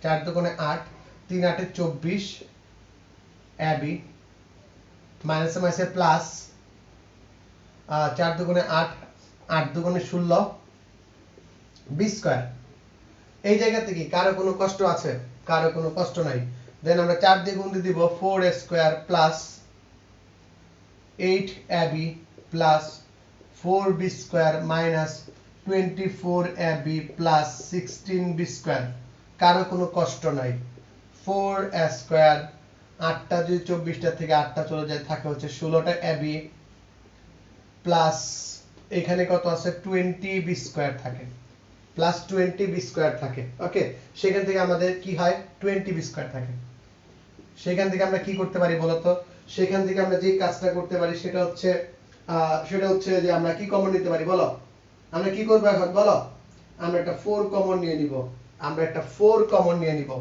4 দুগুণে 8 3 8 24 ab মাইনাস মাইনাসে প্লাস 4 দুগুণে 8 8 দুগুণে 16 b স্কয়ার এই জায়গাতে কি কারো কোনো কষ্ট আছে? কারো কোনো কষ্ট নাই। দেন আমরা 4 দিয়ে গুণ দিয়ে দিব 4a square plus 8ab plus 4b square minus 24ab plus 16b square. কারো কোনো কষ্ট নাই। 4a স্কয়ার 8টা যদি 24টা থেকে 8টা চলে যায় থাকে হচ্ছে 16টা ab প্লাস এখানে কত আছে 20b স্কয়ার থাকে প্লাস 20b স্কয়ার থাকে। ওকে, সেখান থেকে আমাদের কি হয় 20b স্কয়ার থাকে। সেখান থেকে আমরা কি করতে পারি বলতো? সেখান থেকে আমরা যে কাজটা করতে পারি সেটা হচ্ছে যে আমরা কি কমন নিতে পারি বলো? আমরা কি করব এখন বলো? আমরা একটা 4 কমন নিয়ে নিব। আমরা একটা 4 কমন নিয়ে নিব।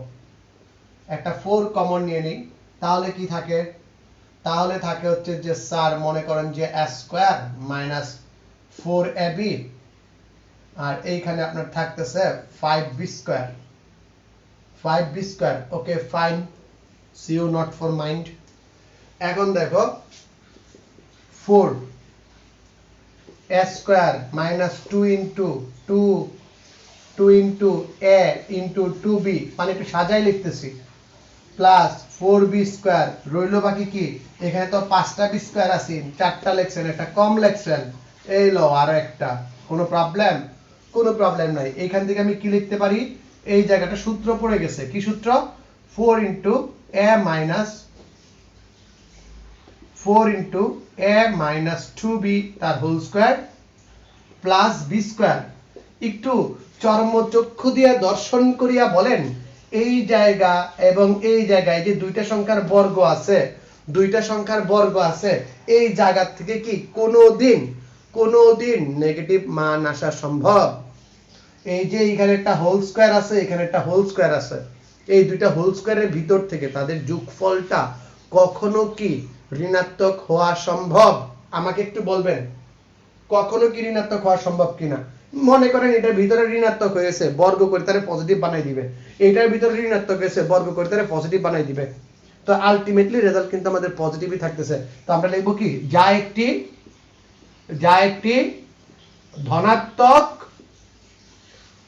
একটা 4 কমন নিয়ে নিই, তাহলে কি থাকে? তাহলে থাকে হচ্ছে যে স্যার মনে করেন যে a স্কয়ার মাইনাস 4ab আর এইখানে আপনার থাকতেছে 5b square 5b square. Okay fine, see you not for mind। এখন দেখো 4 a square minus 2 into 2 into a into 2b মানে একটু সাজাই লিখতেছি প্লাস 4b স্কয়ার রইল বাকি কি? এখানে তো 5টা b স্কয়ার আছে, 4টা লেখছেন, একটা কম লেখছেন, এই লো আরো একটা। কোনো প্রবলেম? কোনো প্রবলেম নাই। এখান থেকে আমি কি লিখতে পারি? এই জায়গাটা সূত্র পড়ে গেছে। কি সূত্র? 4 into a minus 2b তার whole square plus b square. একটু চর্মচক্ষু দিয়ে দর্শন করিয়া বলেন এই জায়গা এবং এই জায়গায় যে দুইটা সংখ্যার বর্গ আছে, দুইটা সংখ্যার বর্গ আছে, এই জায়গা থেকে কি কোনোদিন নেগেটিভ মান আসা সম্ভব? এই যে এখানে একটা হোল স্কয়ার আছে, এখানে একটা হোল স্কয়ার আছে, এই দুইটা হোল স্কয়ারের ভিতর থেকে তাদের যোগফলটা কখনো কি ঋণাত্মক হওয়া সম্ভব? আমাকে একটু বলবেন কখনো কি ঋণাত্মক হওয়া সম্ভব কিনা? মনে করেন এটার ভিতরে ঋণাত্মক হয়েছে, বর্গ করে তারে পজিটিভ বানাই দিবে। এটার ভিতরে ঋণাত্মক হয়েছে, বর্গ করে তারে পজিটিভ বানাই দিবে। তো আলটিমেটলি রেজাল্ট কিন্তু আমাদের পজিটিভই থাকতেছে। তো আমরা লিখব কি? যা একটি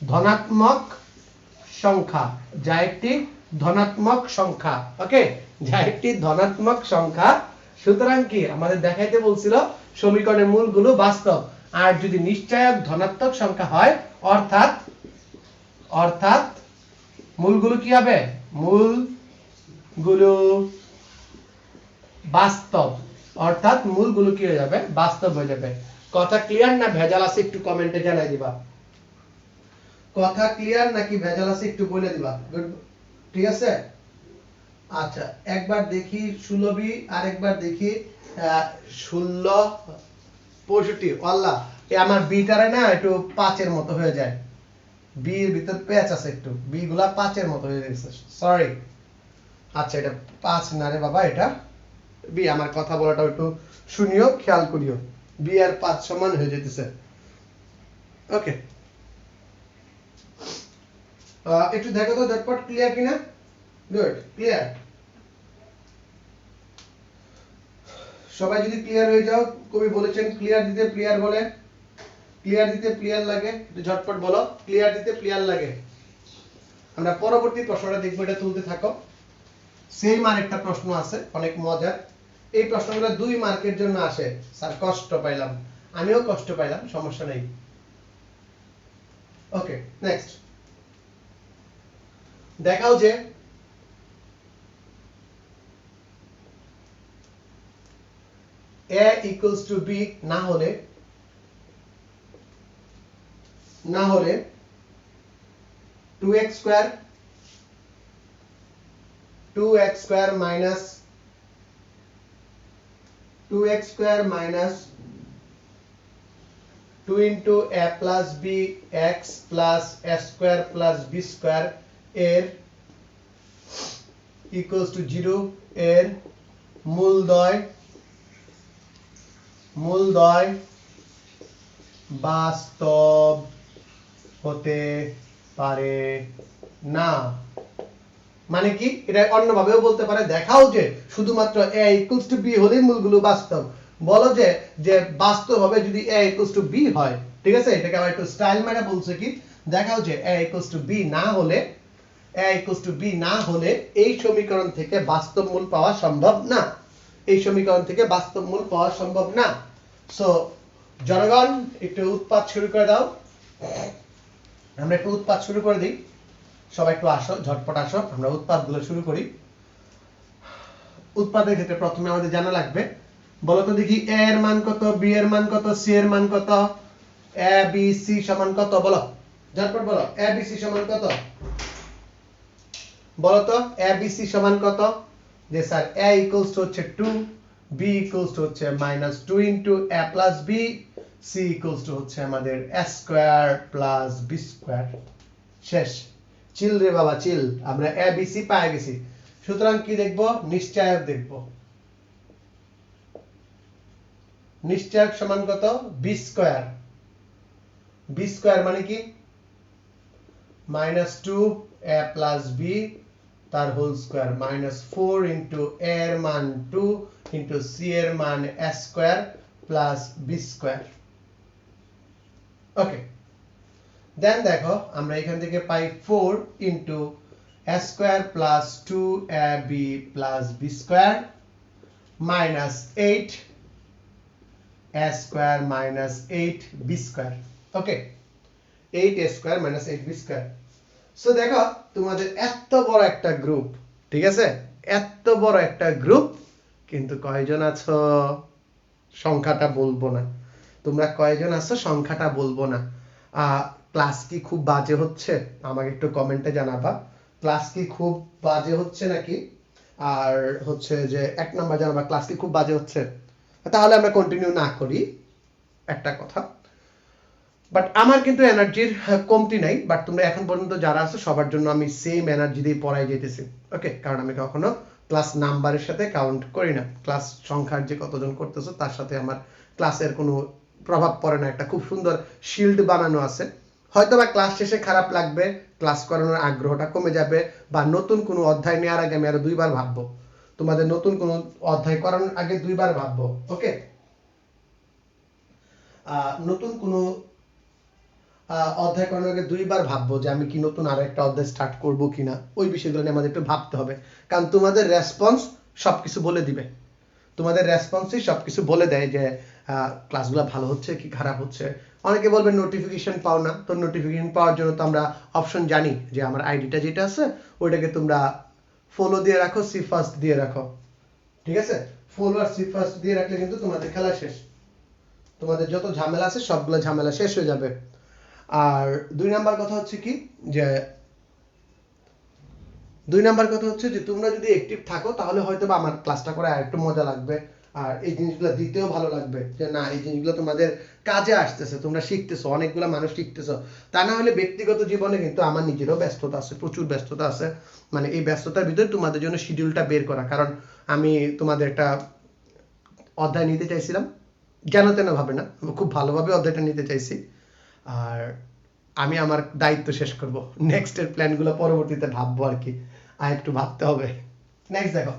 ধনাত্মক সংখ্যা, যা একটি ধনাত্মক সংখ্যা। ওকে, যা একটি ধনাত্মক সংখ্যা। সুতরাং কি আমাদের দেখাইতে বলছিল সমীকরণের মূলগুলো বাস্তব। আর যদি নিশ্চয়ক ধনাত্মক সংখ্যা হয় অর্থাৎ মূলগুলো কি হবে? মূলগুলো বাস্তব, অর্থাৎ মূলগুলো কি হয়ে যাবে? বাস্তব হয়ে যাবে। কথা ক্লিয়ার না ভেজাল আছে একটু কমেন্টে জানাই দিবা। কথা ক্লিয়ার নাকি ভেজাল আছে একটু বলে দিবা। ঠিক আছে? আচ্ছা, একবার দেখি 16 আর একবার দেখি 16 65। আল্লাহ, আমার বিটারে না একটু 5 এর মতো হয়ে যায়। বি এর ভিতর প্যাচ আছে, একটু বি গুলা 5 এর মতো হয়ে গেছে, সরি। আচ্ছা, এটা 5 না রে বাবা, এটা বি। আমার কথা বলাটা একটু শুনিও, খেয়াল করিও। বি আর 5 সমান হয়ে যেতেছে। ওকে, একটু দেখো তো ঝটপট ক্লিয়ার কিনা। Good, clear. সবাই যদি ক্লিয়ার হয়ে যাও, কবি বলেছেন ক্লিয়ার দিতে ক্লিয়ার বলে, ক্লিয়ার দিতে ক্লিয়ার লাগে, একটু ঝটপট বলো ক্লিয়ার দিতে ক্লিয়ার লাগে। আমরা পরবর্তী প্রশ্নটা দেখবো, এটা তুলতে থাকো। সেম আরেকটা প্রশ্ন আছে অনেক মজার। এই প্রশ্নগুলো 2 মার্কের জন্য আসে। স্যার কষ্ট পাইলাম, আমিও কষ্ট পাইলাম, সমস্যা নেই। ওকে, নেক্সট দেখাও যে a equals to b না হলে 2x square minus 2 into a plus b x plus a square plus b square এর equals to 0 এর মূলদ্বয় বাস্তব হতে পারে না। মানে কি? এটা অন্যভাবেও বলতে পারে। দেখাও যে শুধুমাত্র a equals to b হলে মূলগুলো বাস্তব। বলো যে বাস্তব হবে যদি a equals to b হয়। ঠিক আছে, এটাকে আবার একটু স্টাইল মেরে বলছে কি, দেখাও যে a equals to b না হলে এই সমীকরণ থেকে বাস্তব মূল পাওয়া সম্ভব না, এই সমীকরণ থেকে বাস্তব মূল পাওয়া সম্ভব না। সো জনগণ একটু উৎপাত শুরু করে দাও, আমরা একটু উৎপাত শুরু করে দিই, সবাই একটু আসো, ঝটপট আসো, আমরা উৎপাতগুলো শুরু করি। উৎপাদের ক্ষেত্রে প্রথমে আমাদের জানা লাগবে, বলো তো দেখি a এর মান কত, b এর মান কত, c এর মান কত, a b c সমান কত, বলো ঝটপট বলো, a b c সমান কত, বলো তো a b c সমান কত। যে স্যার a ইকুয়ালস টু হচ্ছে 2, b ইকুয়ালস টু হচ্ছে -2 into a plus b, c equals to হচ্ছে আমাদের a square plus b square. শেষ। চিল রে বাবা চিল, আমরা a b c পেয়ে গেছি। সুতরাং কি দেখব, নিশ্চয়ক দেখব। নিশ্চয়ক সমান কত, b স্কয়ার। b স্কয়ার মানে কি, -2 a প্লাস b তার হোল স্কয়ার, -4 ইনটু a এর মান 2 ইনটু c এর মান a square plus b square. Okay, then দেখো আমরা এখান থেকে পাই 4 into a square plus 2ab plus b square minus 8 a square minus 8b square. Okay, 8a square minus 8b square. So দেখো তোমাদের এত বড় একটা গ্রুপ, ঠিক আছে, এত বড় একটা গ্রুপ, কিন্তু কয়জন আছো সংখ্যাটা বলবো না, তোমরা কয়জন আছো সংখ্যাটা বলবো না। ক্লাস কি খুব বাজে হচ্ছে আমাকে একটু কমেন্টে জানাবা, ক্লাস কি খুব বাজে হচ্ছে নাকি, আর হচ্ছে যে এক নাম্বার জানাবা ক্লাস কি খুব বাজে হচ্ছে, তাহলে আমরা কন্টিনিউ না করি, একটা কথা। বাট আমার কিন্তু এনার্জির কমতি নাই, বাট তোমরা এখন পর্যন্ত যারা আছো সবার জন্য আমি সেম এনার্জি দিয়ে পড়াই যেতেছি। ওকে, কারণ আমি কখনো ক্লাস নাম্বারের সাথে কাউন্ট করি না, ক্লাস সংখ্যার যে কতজন করতেছো তার সাথে আমার ক্লাসের কোনো প্রভাব পড়ে না। একটা খুব সুন্দর শিল্ড বানানো আছে, হয়তো বা ক্লাস শেষে খারাপ লাগবে, ক্লাস করানোর আগ্রহটা কমে যাবে, বা নতুন কোনো অধ্যায় নেওয়ার আগে আমি আরো 2 বার ভাববো, তোমাদের নতুন কোনো অধ্যায় করানোর আগে 2 বার ভাববো। ওকে, নতুন কোনো অধ্যায় করানোর আগে 2 বার ভাববো যে আমি কি নতুন আরো একটা অধ্যায় স্টার্ট করব কিনা, ওই বিষয়গুলো নিয়ে আমাদের একটু ভাবতে হবে, কারণ তোমাদের রেসপন্স সবকিছু বলে দিবে, তোমাদের রেসপন্সই সবকিছু বলে দেয় যে ক্লাসগুলো ভালো হচ্ছে কি খারাপ হচ্ছে। অনেকে বলবে নোটিফিকেশন পাও না, তো নোটিফিকেশন পাওয়ার জন্য তো আমরা অপশন জানি যে আমার আইডিটা যেটা আছে ওইটাকে তোমরা ফলো দিয়ে রাখো, সি ফার্স্ট দিয়ে রাখো, ঠিক আছে, ফলো আর সি ফার্স্ট দিয়ে রাখলে কিন্তু তোমাদের খেলা শেষ, তোমাদের যত ঝামেলা আছে সবগুলো ঝামেলা শেষ হয়ে যাবে। আর 2 নাম্বার কথা হচ্ছে কি, যে 2 নাম্বার কথা হচ্ছে যে তোমরা যদি অ্যাক্টিভ থাকো তাহলে হয়তো বা আমার ক্লাসটা করে আরেকটু মজা লাগবে, আর এই জিনিসগুলো দিতেও ভালো লাগবে, যে না এই জিনিসগুলো তোমাদের কাজে আসতেছে, তোমরা শিখতেছো, অনেকগুলো মানুষ শিখতেছো। তা না হলে ব্যক্তিগত জীবনে কিন্তু আমার নিজেরও ব্যস্ততা আছে, প্রচুর ব্যস্ততা আছে, মানে এই ব্যস্ততার ভিতরে তোমাদের জন্য শিডিউলটা বের করা, কারণ আমি তোমাদের একটা অধ্যায় নিতে চাইছিলাম, যেন তেন ভাবে না, খুব ভালোভাবে অধ্যায়টা নিতে চাইছি, আর আমি আমার দায়িত্ব শেষ করব, নেক্সটের প্ল্যানগুলো পরবর্তীতে ভাববো আর কি, আর একটু ভাবতে হবে। নেক্সট দেখো,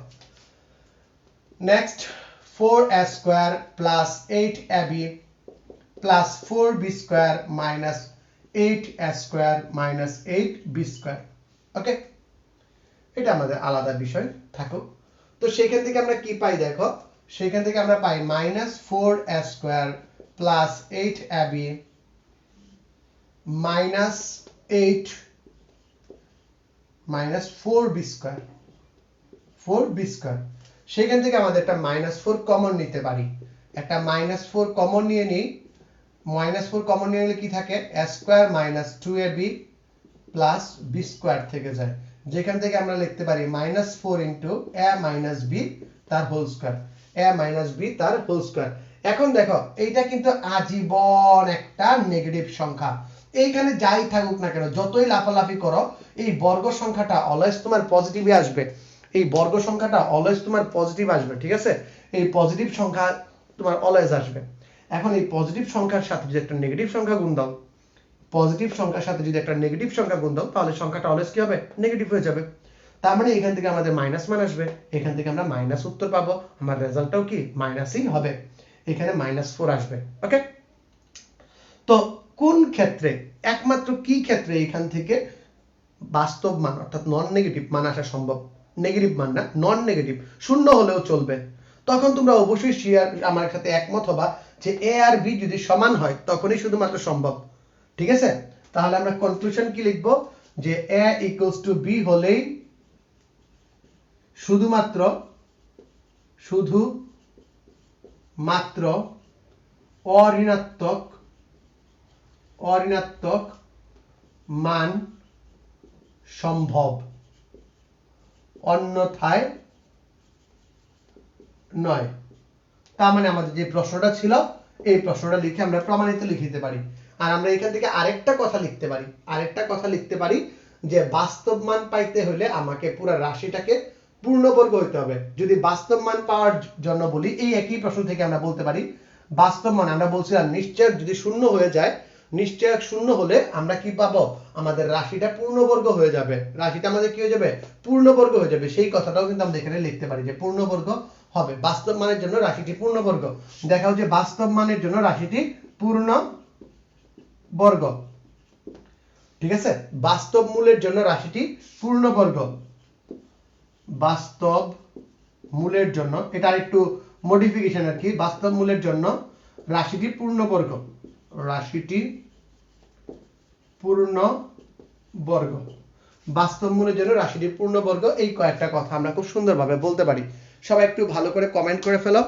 next 4a square plus 8ab plus 4b square minus 8a square minus 8b square. Okay, এটা আমাদের আলাদা বিষয় থাকুক। তো সেখান থেকে আমরা কি পাই দেখো, সেখান থেকে আমরা পাই -4a square plus 8ab minus 8 minus 4b square, 4b square. সেখান থেকে আমাদের একটা -4 কমন নিতে পারি, একটা -4 কমন নিয়ে নিই, -4 কমন নিয়ে নিলে কি থাকে, a square minus 2ab plus b square থেকে যায়, যেখান থেকে আমরা লিখতে পারি -4 ইনটু a মাইনাস b তার whole square, a minus b তার হোল স্কয়ার। এখন দেখো এইটা কিন্তু আজীবন একটা নেগেটিভ সংখ্যা, এইখানে যাই থাকুক না কেন, যতই লাফালাফি করো, এই বর্গ সংখ্যাটা অলওয়েজ তোমার পজিটিভে আসবে, এই বর্গ সংখ্যাটা অলওয়েজ তোমার পজিটিভ আসবে, ঠিক আছে, এই পজিটিভ সংখ্যা তোমার অলওয়েজ আসবে। এখন এই পজিটিভ সংখ্যার সাথে যদি একটা নেগেটিভ সংখ্যা গুণ দাও, পজিটিভ সংখ্যার সাথে যদি একটা নেগেটিভ সংখ্যা গুণ দাও, তাহলে সংখ্যাটা অলওয়েজ কি হবে, নেগেটিভ হয়ে যাবে। তার মানে এখান থেকে আমাদের মাইনাস মান আসবে, এখান থেকে আমরা মাইনাস উত্তর পাবো, আমার রেজাল্টটাও কি মাইনাসই হবে, এখানে -4 আসবে। ওকে, তো তো কোন ক্ষেত্রে, একমাত্র কি ক্ষেত্রে এখান থেকে বাস্তব মান অর্থাৎ নন নেগেটিভ মান আসা সম্ভব, নেগেটিভ মান না, নন নেগেটিভ, শূন্য হলেও চলবে, তখন তোমরা অবশ্যই শেয়ার আমার সাথে একমত হবা যে এ আর বি যদি সমান হয় তখনই শুধুমাত্র সম্ভব। ঠিক আছে, তাহলে আমরা কনক্লুশন কি লিখব, যে এ ইকুয়ালস টু বি হলেই শুধুমাত্র অঋণাত্মক মান সম্ভব, অন্যথায় নয়। তার মানে আমাদের যে প্রশ্নটা ছিল এই প্রশ্নটা লিখে আমরা প্রমাণিত লিখতে পারি। আর আমরা এখান থেকে আরেকটা কথা লিখতে পারি যে বাস্তব মান পাইতে হলে আমাকে পুরো রাশিটাকে পূর্ণবর্গ হইতে হবে। যদি বাস্তব মান পাওয়ার জন্য বলি, এই একই প্রশ্ন থেকে আমরা বলতে পারি বাস্তব মান, আমরা বলছিলাম নিশ্চয়ক যদি শূন্য হয়ে যায়, নিশ্চয়ক শূন্য হলে আমরা কি পাবো, আমাদের রাশিটা পূর্ণবর্গ হয়ে যাবে, রাশিটা আমাদের কি হয়ে যাবে, পূর্ণবর্গ হয়ে যাবে। সেই কথাটাও কিন্তু আমরা এখানে লিখতে পারি যে পূর্ণবর্গ হবে, বাস্তব মানের জন্য রাশিটি পূর্ণবর্গ। দেখাও যে বাস্তব মানের জন্য রাশিটি পূর্ণবর্গ। ঠিক আছে, বাস্তব মূলের জন্য রাশিটি পূর্ণবর্গ, বাস্তব মূলের জন্য, এটা আরেকটু মডিফিকেশন আর কি, বাস্তব মূলের জন্য রাশিটি পূর্ণবর্গ, রাশিটি পূর্ণবর্গ, বাস্তব মূলের জন্য রাশিটি পূর্ণবর্গ। এই কয়েকটা কথা আমরা খুব সুন্দরভাবে বলতে পারি। সবাই একটু ভালো করে কমেন্ট করে ফেলো,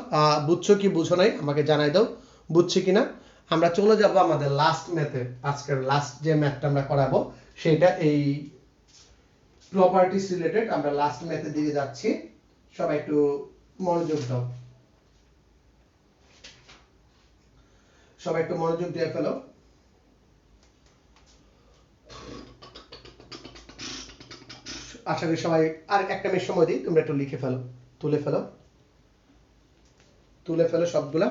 বুঝছো কি বুঝো নাই আমাকে জানাই দাও, বুঝছি কিনা। আমরা চলে যাব আমাদের লাস্ট ম্যাথে, আজকের লাস্ট যে ম্যাথটা আমরা করাবো সেটা এই প্রপার্টিজ রিলেটেড, আমরা লাস্ট ম্যাথের দিকে যাচ্ছি। সবাই একটু মনোযোগ দাও, সবাই একটু মনোযোগ দিয়ে ফেলো। আশা করি সবাই, আর একটা মিনিট সময় দিই, তোমরা একটু লিখে ফেলো, তুলে ফেলো সবগুলা।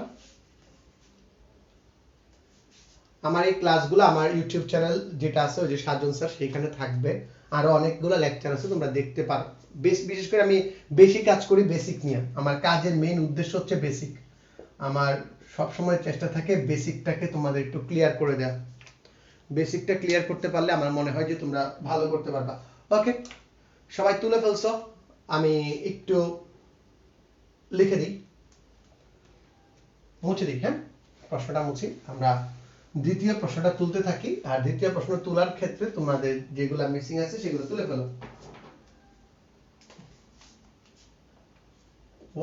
আমার এই ক্লাসগুলো আমার ইউটিউব চ্যানেল যেটা আছে ওই যে সাজন স্যার, সেইখানে থাকবে, আরো অনেকগুলো লেকচার আছে, তোমরা দেখতে পারো। বিশেষ করে আমি বেশি কাজ করি বেসিক নিয়ে, আমার কাজের মেইন উদ্দেশ্য হচ্ছে বেসিক। আমার সব সময় চেষ্টা থাকে বেসিকটাকে তোমাদের একটু ক্লিয়ার করে দেওয়া, বেসিকটা ক্লিয়ার করতে পারলে আমার মনে হয় যে তোমরা ভালো করতে পারবা। ওকে, সবাই তুলে ফেলছো, আমি একটু লিখে দিই, মুছে দিই। হ্যাঁ, প্রশ্নটা মুছি, আমরা দ্বিতীয় প্রশ্নটা তুলতে থাকি, আর দ্বিতীয় প্রশ্ন তোলার ক্ষেত্রে তোমাদের যেগুলো মিসিং আছে সেগুলো তুলে ফেলো।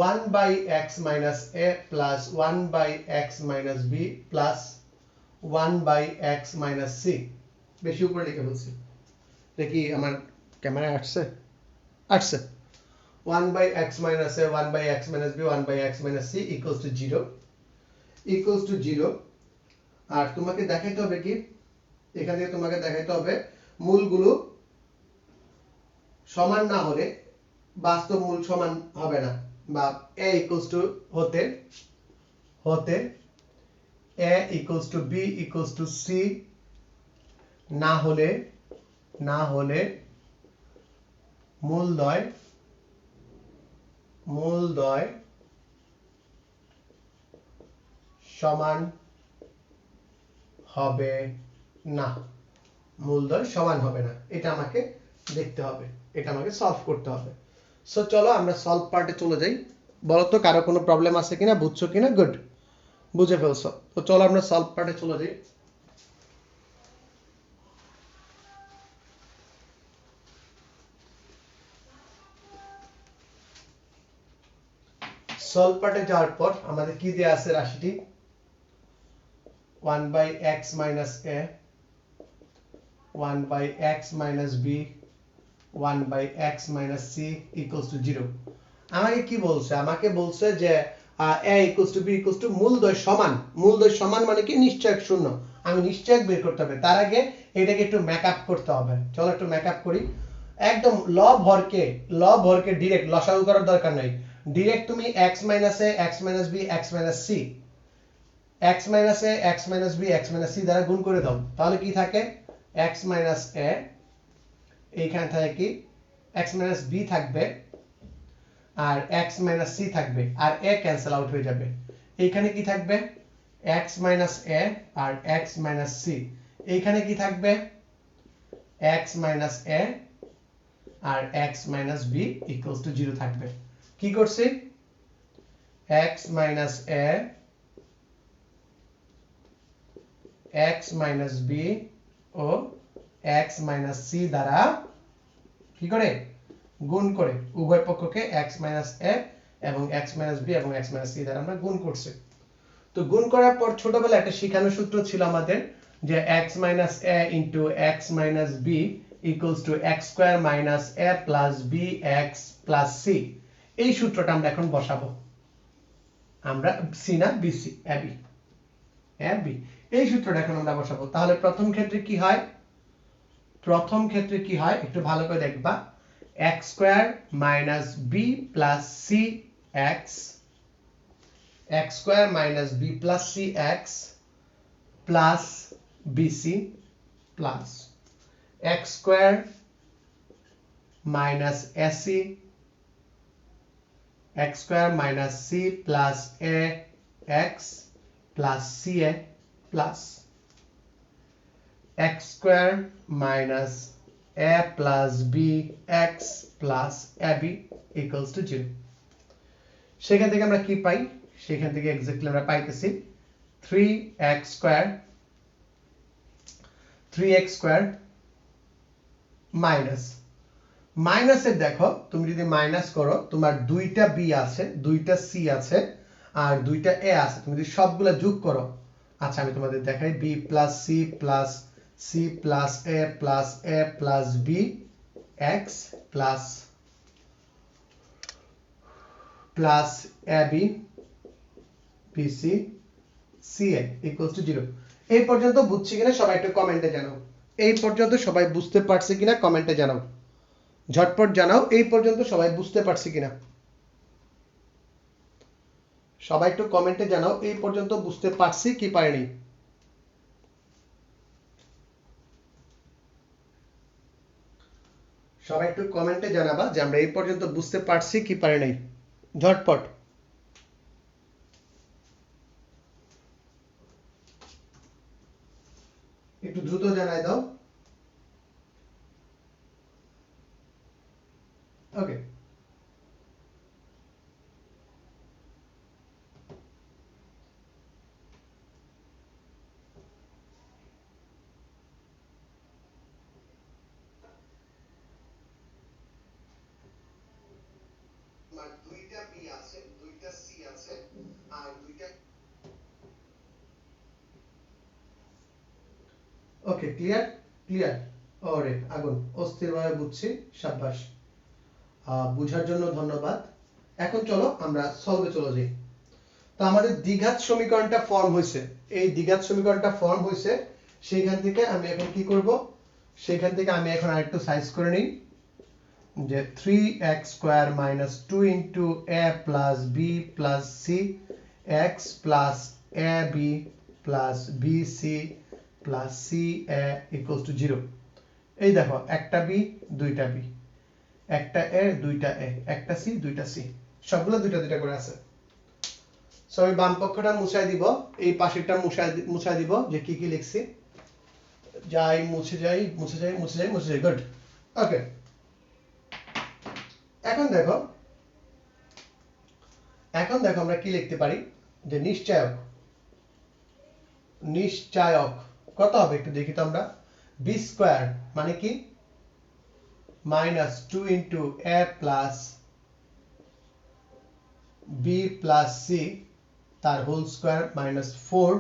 1 by x minus a plus 1 by x minus b plus 1 by x minus c, বেশি উপরে লিখে ফেলছি, দেখি আমার ক্যামেরায় আসছে, 1 by x minus a 1 by x minus b 1 by x minus c equals to 0, আর তোমাকে দেখাইতে হবে কি, এখান থেকে তোমাকে দেখাইতে হবে মূলগুলো সমান না হলে বাস্তব মূল সমান হবে না, বা a equals to হতে a equals to b equals to c না হলে মূলদ্বয় সমান হবে না, মূলদ্বয় সমান হবে না, এটা আমাকে দেখতে হবে, এটা আমাকে সলভ করতে হবে। সো চলো আমরা সলভ পার্টে চলে যাই। বলো তো কারো কোনো প্রবলেম আছে কিনা, বুঝছো কিনা? গুড, বুঝে ফেলছো, তো চলো আমরা সলভ পার্টে চলে যাই। সলভ পার্টে যাওয়ার পর আমাদের কি দেয়া আছে রাশিটি, 1 by x minus a 1 by x minus b 1 by x minus c equals to 0। আমাকে কি বলছে, আমাকে বলছে যে a equals to b equals to মূলদ্বয় সমান মানে কি নিশ্চয়ক শূন্য, আমি নিশ্চয়ক বের করতে হবে। তার আগে এটাকে একটু মেকআপ করতে হবে, চলো একটু মেকআপ করি। একদম ভরকে ডাইরেক্ট লসাগু করার দরকার নাই, ডাইরেক্ট তুমি x minus a x minus b x minus c x minus a x minus b x minus c দ্বারা গুণ করে দাও, তাহলে কি থাকে x minus a, এইখানে থাকে কি x minus b থাকবে, আর x minus c থাকবে, আর a ক্যান্সেল আউট হয়ে যাবে, এইখানে কি থাকবে x মাইনাস a আর x মাইনাস c, এইখানে কি থাকবে x মাইনাস a আর x minus b equals to 0 থাকবে। কি করছি x minus a x minus b ও x মাইনাস c দ্বারা কি করে গুণ করে উভয় পক্ষকে x মাইনাস a এবং x মাইনাস b এবং x মাইনাস c দ্বারা আমরা গুণ করছি। তো গুণ করার পর ছোটবেলায় একটা শিখানো সূত্র ছিল আমাদের যে x minus a into x minus b equals two x square minus a plus bx plus c। এই সূত্রটা আমরা এখন বসাবো। আমরা c না bc ab এই সূত্রটা এখন আমরা বসাবো। তাহলে প্রথম ক্ষেত্রে কি হয়, প্রথম ক্ষেত্রে কি হয় একটু ভালো করে দেখবা, x square minus b plus c x square minus b plus c x plus bc plus x square minus ac x square minus c plus a x plus ca plus x square minus a plus b x plus ab equals to 0। সেখান থেকে আমরা কি পাই, সেখান থেকে এক্স্যাক্টলি আমরা পাইতেছি 3x স্কয়ার মাইনাস মাইনাসের দেখো তুমি যদি মাইনাস করো তোমার দুইটা b আছে, দুইটা c আছে আর দুইটা a আছে, তুমি যদি সবগুলা যোগ করো, আচ্ছা আমি তোমাদের দেখাই b plus c plus c plus a plus b x plus plus ab bc ca equals to 0। এই পর্যন্ত বুঝছি কিনা সবাই একটু কমেন্টে জানাও। এই পর্যন্ত সবাই বুঝতে পারছে কিনা কমেন্টে জানাও, ঝটপট জানাও এই পর্যন্ত সবাই বুঝতে পারছে কিনা। সবাই একটু কমেন্টে জানাও এই পর্যন্ত বুঝতে পারছি কি পারিনি। সবাই একটু কমেন্টে জানাবা যে আমরা এই পর্যন্ত বুঝতে পারছি কি পারি নাই, ঝটপট। একটু দ্রুত জানাই দাও। ওকে, দুইটা বি আছে, দুইটা সি আছে আর দুইটা। ওকে, ক্লিয়ার ক্লিয়ার। ওরে আগুন, অস্থিরভাবে বুঝছি, শাবাশ, বুঝার জন্য ধন্যবাদ। এখন চলো আমরা সলভে চলে যাই। তো আমাদের দ্বিঘাত সমীকরণটা ফর্ম হয়েছে, এই দ্বিঘাত সমীকরণটা ফর্ম হয়েছে, সেইখান থেকে আমি এখন কি করব, সেইখান থেকে আমি এখন আরেকটু সাইজ করে নিই যে 3x square minus 2 into a plus b plus c x plus ab plus bc plus ca equals to 0। এই দেখো একটা b দুইটা b, একটা a দুইটা a, একটা c দুইটা c, সবগুলো দুইটা দুইটা করে আছে। সো আমি বাম পক্ষটা মুছাই দিব, এই পাশেরটা মুছাই দিব যে কি কি লিখছি, যাই মুছে যাই মুছে যাই মুছে যাই মুছে যাই, গুড। ওকে, এখন দেখো আমরা কি লিখতে পারি যে নিশ্চয়ক, নিশ্চয়ক কত হবে একটু দেখি তো আমরা। b স্কয়ার মানে কি minus 2 into a plus b plus c তার whole square minus 4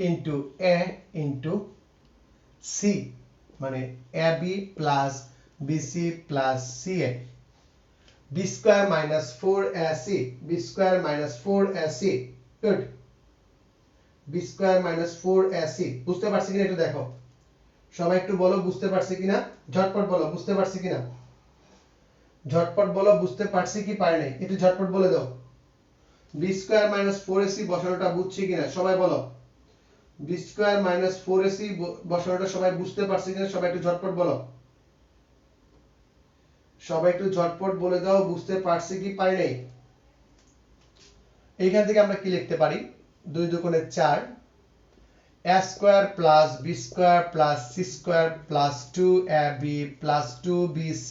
into a into c মানে ab plus bc plus ca, b square minus 4ac, b square minus 4ac, good, b square minus 4ac। বুঝতে পারছি কিনা একটু দেখো, সবাই একটু বলো বুঝতে পারছি কিনা, ঝটপট বলো বুঝতে পারছি কিনা, ঝটপট বলো বুঝতে পারছি কি পারি নাই, একটু ঝটপট বলে দাও। b স্কয়ার মাইনাস 4ac বসানোটা বুঝছি কিনা সবাই বলো, b স্কয়ার মাইনাস 4ac বসানোটা সবাই বুঝতে পারছি কিনা, সবাই একটু ঝটপট বলো, সবাই একটু ঝটপট বলে দাও বুঝতে পারছি কি পারি নাই। এইখান থেকে আমরা কি লিখতে পারি 2 দুগুণে 4 a square plus b square plus c square plus 2ab plus 2bc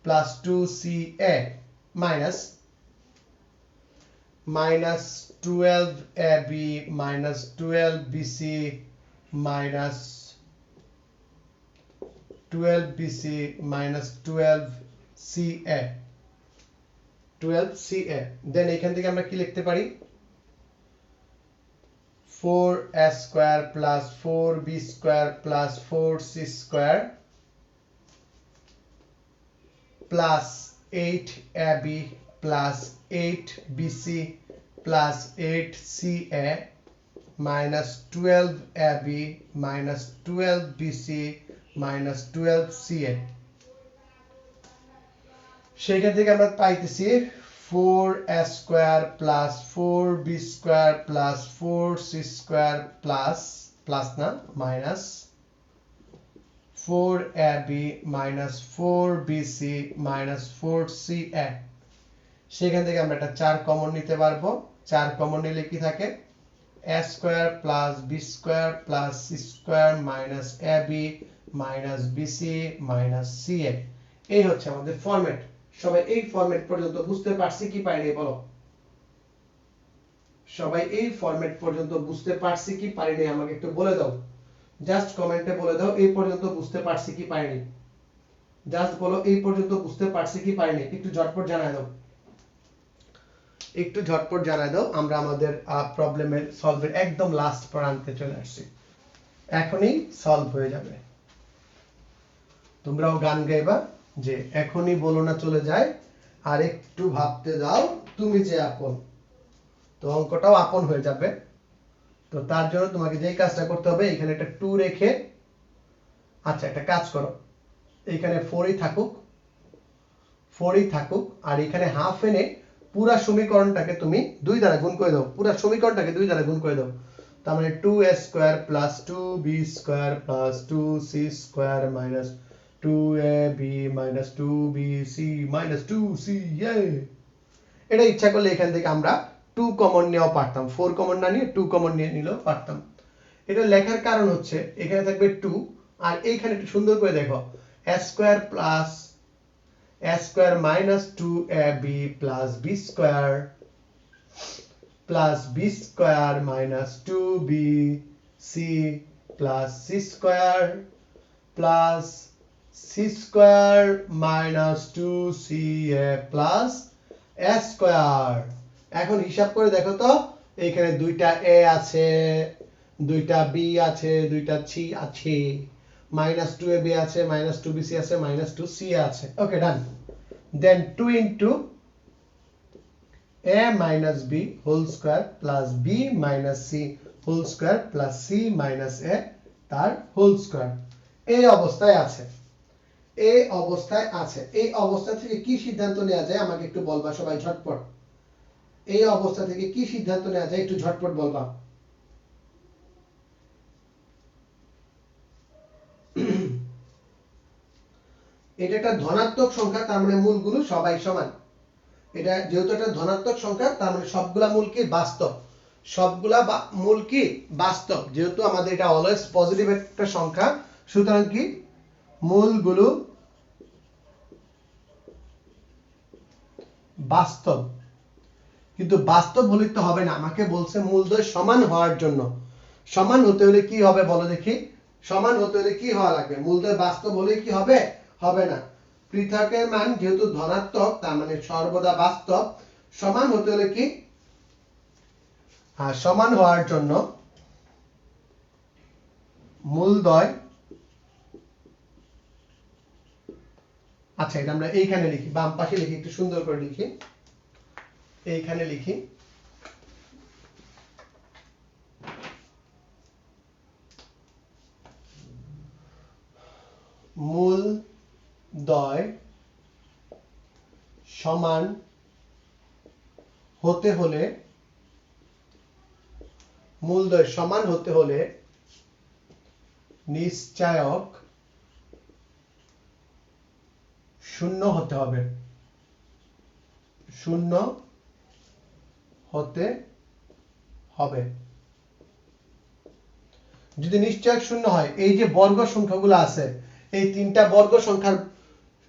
plus 2ca minus 12ab minus 12bc minus 12bc minus 12ca 12ca দেন এখান থেকে আমরা কি লিখতে পারি 4a square plus 4b square plus 4c square plus 8ab plus 8bc plus 8ca minus 12ab minus 12bc minus 12ca সেখান থেকে আমরা পাইতেছি 4a square plus 4b square plus 4c square plus না minus 4ab minus 4bc minus 4ca সেখান থেকে আমরা একটা 4 কমন নিতে পারবো 4 কমন নিলে কি থাকে a square plus b square plus c square minus ab minus bc minus ca এই হচ্ছে আমাদের ফরম্যাট সবাই এই ফরম্যাট পর্যন্ত বুঝতে পারছি কি পারিনি বলো সবাই এই ফরম্যাট পর্যন্ত বুঝতে পারছি কি পারিনি আমাকে একটু বলে দাও জাস্ট কমেন্টে বলে দাও এই পর্যন্ত বুঝতে পারছি কি পারিনি জাস্ট বলো এই পর্যন্ত বুঝতে পারছি কি পারিনি একটু ঝটপট জানায় দাও একটু ঝটপট জানায় দাও আমরা আমাদের প্রবলেমের সলভের একদম লাস্ট প্রান্তে চলে আসছি এখনই সলভ হয়ে যাবে তোমরাও গান গাইবা যে এখনই বলো না চলে যায় আর একটু ভাবতে দাও তুমি যে আপন তো অঙ্কটাও আপন হয়ে যাবে তো তার জন্য তোমাকে যেই কাজটা করতে হবে এখানে একটা 2 রেখে আচ্ছা একটা কাজ করো এখানে 4ই থাকুক আর এখানে হাফ এনে পুরো সমীকরণটাকে তুমি 2 দ্বারা গুণ করে দাও পুরো সমীকরণটাকে 2 দ্বারা গুণ করে দাও তার মানে 2a square plus 2b square plus 2c square minus 2ab minus 2bc minus 2ca এটা ইচ্ছা করলে এখান থেকে আমরা 2 কমন নিয়েও পারতাম 4 কমন না নিয়ে 2 কমন নিয়ে নিলেও পারতাম এটা লেখার কারণ হচ্ছে এখানে থাকবে 2 আর এইখানে একটু সুন্দর করে দেখো a square plus a square minus 2ab plus b square plus b square minus 2bc plus c square plus c square minus 2ca plus a square এখন হিসাব করে দেখো তো এখানে দুইটা a আছে দুইটা b আছে দুইটা c আছে minus 2ab আছে minus 2bc আছে minus 2c আছে ওকে ডান then 2 into a minus b whole square plus b minus c whole square plus c minus a তার whole square এই অবস্থায় আছে এই অবস্থা থেকে কি সিদ্ধান্ত নেওয়া যায় আমাকে একটু বলবা সবাই ঝটপট এই অবস্থা থেকে কি সিদ্ধান্ত নেওয়া যায় একটু ঝটপট বলবা এটা একটা ধনাত্মক সংখ্যা তার মানে মূলগুলো সবাই সমান এটা যেহেতু একটা ধনাত্মক সংখ্যা তার মানে সবগুলা মূল কি বাস্তব সবগুলা মূল কি বাস্তব যেহেতু আমাদের এটা অলওয়েজ পজিটিভ একটা সংখ্যা সুতরাং কি মূলগুলো বাস্তব কিন্তু বাস্তব হলে তো হবে না আমাকে বলছে মূলদ্বয় সমান হওয়ার জন্য সমান হতে হলে কি হবে বলো দেখি সমান হতে হলে কি হওয়া লাগবে মূলদ্বয় বাস্তব হলে কি হবে হবে না পৃথকের মান যেহেতু ধনাত্মক তার মানে সর্বদা বাস্তব সমান হতে হলে কি সমান হওয়ার জন্য মূলদ্বয় আচ্ছা এটা আমরা এইখানে লিখি বাম পাশে লিখি একটু সুন্দর করে লিখি এইখানে লিখি মূলদ্বয় সমান হতে হলে মূলদ্বয় সমান হতে হলে নিশ্চায়ক শূন্য হতে হবে শূন্য হতে হবে। যদি নিশ্চয়ক শূন্য হয়, এই যে বর্গ সংখ্যাগুলো আছে, এই তিনটা বর্গ সংখ্যার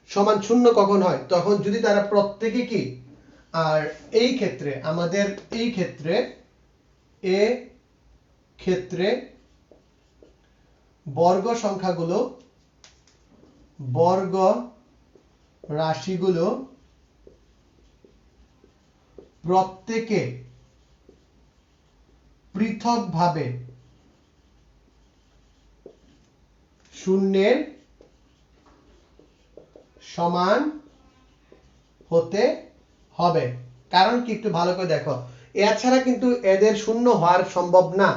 সমান শূন্য কখন হয়? তখন যদি তারা প্রত্যেকে কি, আর এই ক্ষেত্রে আমাদের এই ক্ষেত্রে বর্গ সংখ্যাগুলো, বর্গ রাশিগুলো প্রত্যেকে পৃথকভাবে শূন্যের সমান হতে হবে। কারণ কি, একটু ভালো করে দেখো, এছাড়া কিন্তু এদের শূন্য হওয়ার সম্ভব না।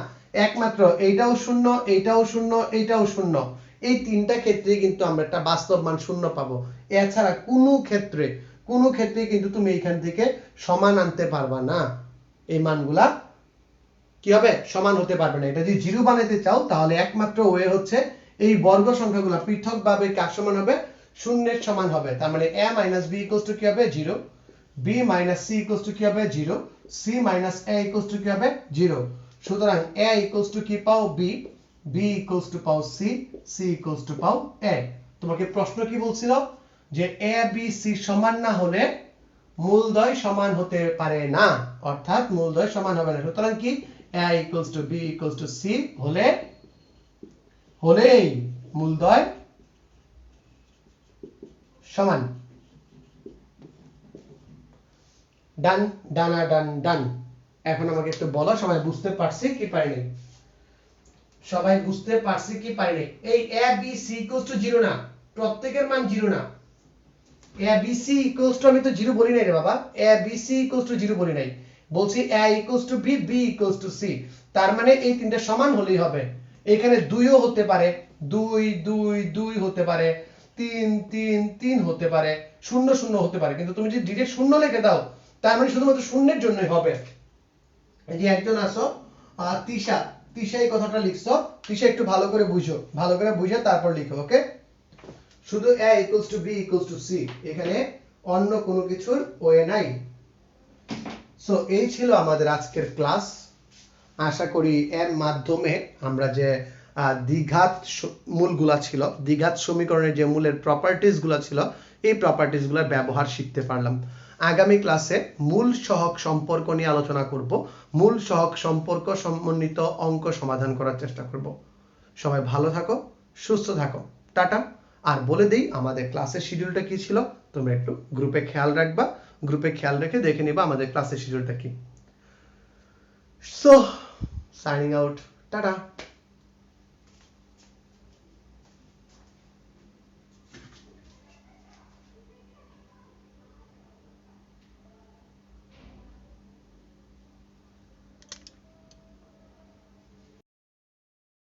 একমাত্র এইটাও শূন্য, এইটাও শূন্য, এইটাও শূন্য, এই তিনটা ক্ষেত্রে কিন্তু আমরা একটা বাস্তব মান শূন্য পাবো। এছাড়া কোনো ক্ষেত্রে কিন্তু তুমি এখান থেকে সমান আনতে পারবা না। এই মানগুলা কি হবে? সমান হতে পারবে না। এটা যদি জিরো বানাইতে চাও তাহলে একমাত্র ওয়ে হচ্ছে এই বর্গ সংখ্যাগুলো পৃথকভাবে কার সমান হবে? শূন্যের সমান হবে। তার মানে a - b = কি হবে? 0, b - c = কি হবে? 0, c - a = কি হবে? 0। সুতরাং a = কি পাও? b, b = পাও c, c = পাও a। তোমাকে প্রশ্ন কি বলছিল? যে a b c সমান না হলে মূলদ্বয় সমান হতে পারে না, অর্থাৎ মূলদ্বয় সমান হবে না। সুতরাং কি, a = b = c হলেই মূলদ্বয় সমান। ডান, ডানা ডান ডান। এখন আমাকে একটু বলো, সবাই বুঝতে পারছি কি পারিনি? সবাই বুঝতে পারছি কি পারিনি? এই a b c = 0 না, প্রত্যেকের মান 0 না। a b c = আমি তো 0 বলি নাই রে বাবা, a b c = 0 বলি নাই, বলছি a = b, b = c। তার মানে এই তিনটা সমান হলেই হবে। এখানে 2 ও হতে পারে, 2 2 2 হতে পারে, 3 3 3 হতে পারে, 0 0 হতে পারে। কিন্তু তুমি যদি ডিরেক্ট শূন্য লিখে দাও তার মানে শুধুমাত্র শূন্যের জন্যই হবে। এই যে একজন আছো তিশা, তিশা এই কথাটা লিখছো, তিশা একটু ভালো করে বুঝো, ভালো করে বুঝে তারপর লিখো, ওকে? শুধু a = b = c, এখানে অন্য কোনো কিছুর ওয়ে নাই। সো এই ছিল আমাদের আজকের ক্লাস। আশা করি এর মাধ্যমে আমরা যে দ্বিঘাত মূলগুলা ছিল, দ্বিঘাত সমীকরণের যে মূলের প্রপার্টিজ গুলা ছিল, এই প্রপার্টিজ গুলোর ব্যবহার শিখতে পারলাম। আগামী ক্লাসে মূল সহগ সম্পর্ক নিয়ে আলোচনা করব, মূল সহগ সম্পর্ক সমন্বিত অঙ্ক সমাধান করার চেষ্টা করব। সবাই ভালো থাকো, সুস্থ থাকো, টাটা। আর বলে দেই আমাদের ক্লাসের শিডিউলটা কি ছিল, তোমরা একটু গ্রুপে খেয়াল রাখবা, গ্রুপে খেয়াল রেখে দেখে নিবা আমাদের ক্লাসের শিডিউলটা কি। So signing out, tada.